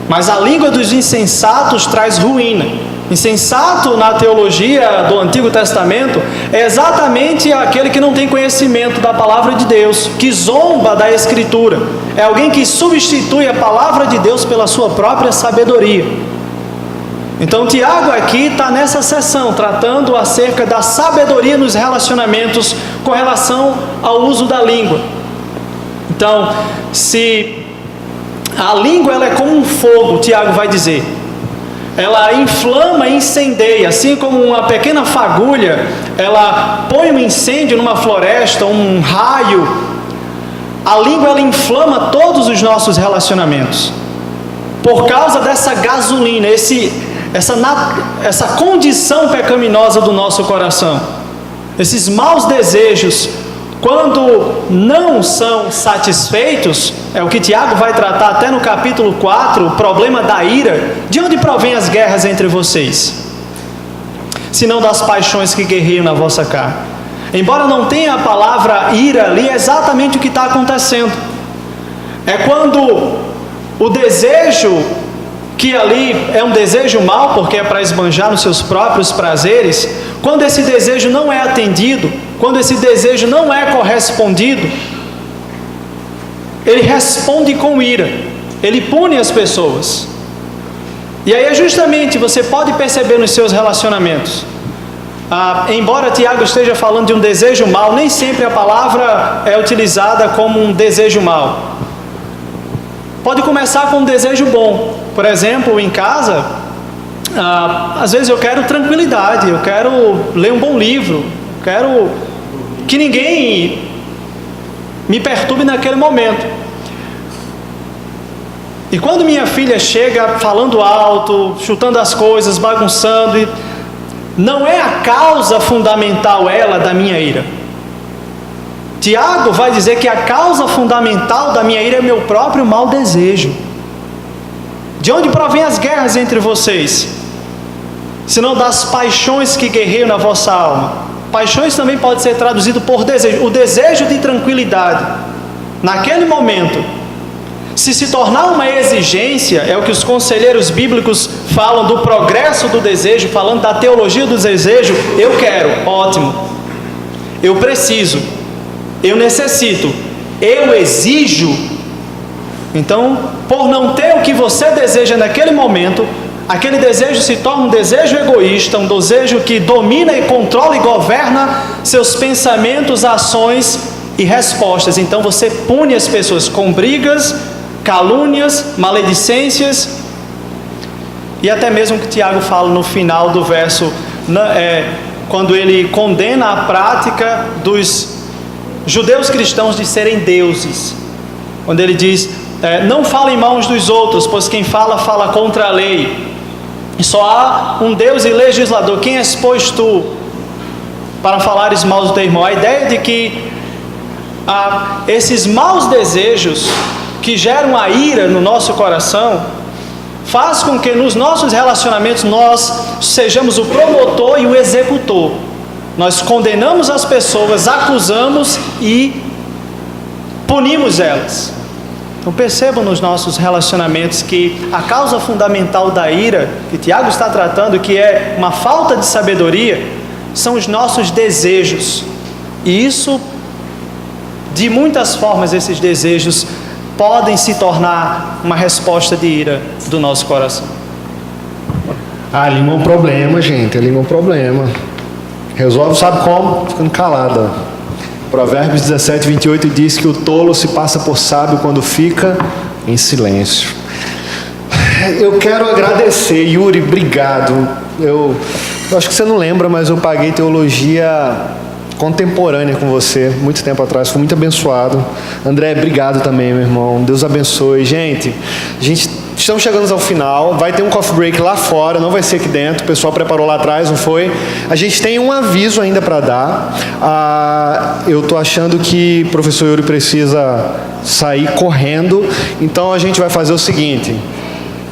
mas a língua dos insensatos traz ruína. Insensato na teologia do Antigo Testamento é exatamente aquele que não tem conhecimento da palavra de Deus, que zomba da Escritura. É alguém que substitui a palavra de Deus pela sua própria sabedoria. Então Tiago aqui está nessa seção, tratando acerca da sabedoria nos relacionamentos com relação ao uso da língua. Então, se a língua ela é como um fogo, Tiago vai dizer, ela inflama e incendeia, assim como uma pequena fagulha, ela põe um incêndio numa floresta, um raio. A língua ela inflama todos os nossos relacionamentos, por causa dessa gasolina, essa condição pecaminosa do nosso coração. Esses maus desejos, quando não são satisfeitos, é o que Tiago vai tratar até no capítulo 4, o problema da ira. De onde provém as guerras entre vocês? Senão das paixões que guerreiam na vossa carne. Embora não tenha a palavra ira ali, é exatamente o que está acontecendo. É quando o desejo, que ali é um desejo mau, porque é para esbanjar nos seus próprios prazeres, quando esse desejo não é atendido, quando esse desejo não é correspondido, ele responde com ira. ele pune as pessoas. E aí é justamente, você pode perceber nos seus relacionamentos. Embora Tiago esteja falando de um desejo mau, nem sempre a palavra é utilizada como um desejo mau. Pode começar com um desejo bom. Por exemplo, em casa, às vezes eu quero tranquilidade, eu quero ler um bom livro, eu quero que ninguém me perturbe naquele momento. E quando minha filha chega falando alto, chutando as coisas, bagunçando, não é a causa fundamental ela da minha ira. Tiago vai dizer que a causa fundamental da minha ira é meu próprio mau desejo. De onde provém as guerras entre vocês? Senão das paixões que guerreiam na vossa alma. Paixões também pode ser traduzido por desejo. O desejo de tranquilidade. Naquele momento, se tornar uma exigência, é o que os conselheiros bíblicos falam do progresso do desejo, falando da teologia do desejo. Eu quero, ótimo. Eu preciso. Eu necessito. Eu exijo. Então, por não ter o que você deseja naquele momento, aquele desejo se torna um desejo egoísta, um desejo que domina e controla e governa seus pensamentos, ações e respostas. Então você pune as pessoas com brigas, calúnias, maledicências, e até mesmo que Tiago fala no final do verso, quando ele condena a prática dos judeus cristãos de serem deuses, quando ele diz, não falem mal uns dos outros, pois quem fala, fala contra a lei, e só há um Deus e legislador. Quem és, pois, tu, para falares mal do teu irmão? A ideia de que esses maus desejos que geram a ira no nosso coração, faz com que nos nossos relacionamentos nós sejamos o promotor e o executor. Nós condenamos as pessoas, acusamos e punimos elas. Então percebam nos nossos relacionamentos que a causa fundamental da ira, que Tiago está tratando, que é uma falta de sabedoria, são os nossos desejos. E isso, de muitas formas, esses desejos podem se tornar uma resposta de ira do nosso coração. A língua é um problema, gente. A língua é um problema. Resolve, sabe como? Ficando calada. Provérbios 17, 28 diz que o tolo se passa por sábio quando fica em silêncio. Eu quero agradecer, Yuri, obrigado. Eu acho que você não lembra, mas eu paguei teologia contemporânea com você, muito tempo atrás, fui muito abençoado. André, obrigado também, meu irmão, Deus abençoe. Gente, estamos chegando ao final, vai ter um coffee break lá fora, não vai ser aqui dentro, o pessoal preparou lá atrás, não foi? A gente tem um aviso ainda para dar. Eu estou achando que o professor Yuri precisa sair correndo, então a gente vai fazer o seguinte,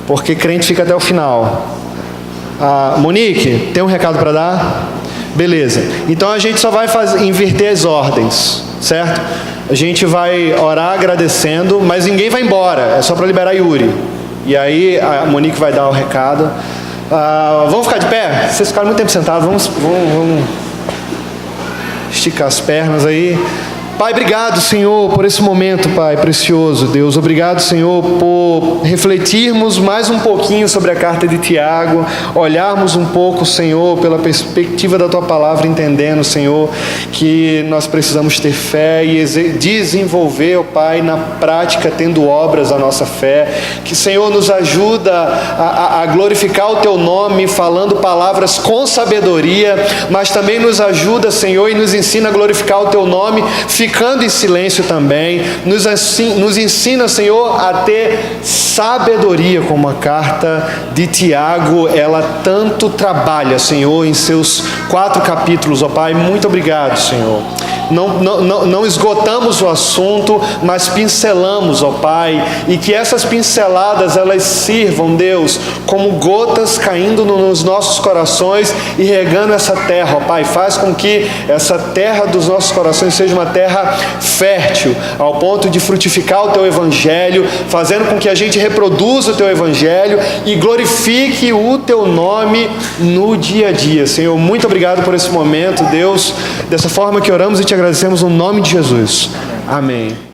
porque crente fica até o final. Monique, tem um recado para dar? Beleza, então a gente só vai inverter as ordens, certo? A gente vai orar agradecendo, mas ninguém vai embora, é só para liberar Yuri. E aí a Monique vai dar o recado. Vamos ficar de pé? Vocês ficaram muito tempo sentados, vamos esticar as pernas aí. Pai, obrigado, Senhor, por esse momento, Pai, precioso, Deus. Obrigado, Senhor, por refletirmos mais um pouquinho sobre a carta de Tiago, olharmos um pouco, Senhor, pela perspectiva da Tua palavra, entendendo, Senhor, que nós precisamos ter fé e desenvolver, ó Pai, na prática, tendo obras a nossa fé. Que, Senhor, nos ajuda a glorificar o Teu nome, falando palavras com sabedoria, mas também nos ajuda, Senhor, e nos ensina a glorificar o Teu nome, ficando em silêncio também. Nos ensina, Senhor, a ter sabedoria, como a carta de Tiago, ela tanto trabalha, Senhor, em seus 4 capítulos, ó Pai. Muito obrigado, Senhor. Não esgotamos o assunto, mas pincelamos, ó Pai, e que essas pinceladas, elas sirvam, Deus, como gotas caindo nos nossos corações e regando essa terra, ó Pai. Faz com que essa terra dos nossos corações seja uma terra fértil, ao ponto de frutificar o Teu Evangelho, fazendo com que a gente reproduza o Teu Evangelho e glorifique o Teu nome no dia a dia. Senhor, muito obrigado por esse momento, Deus, dessa forma que oramos e Te agradecemos no nome de Jesus. Amém.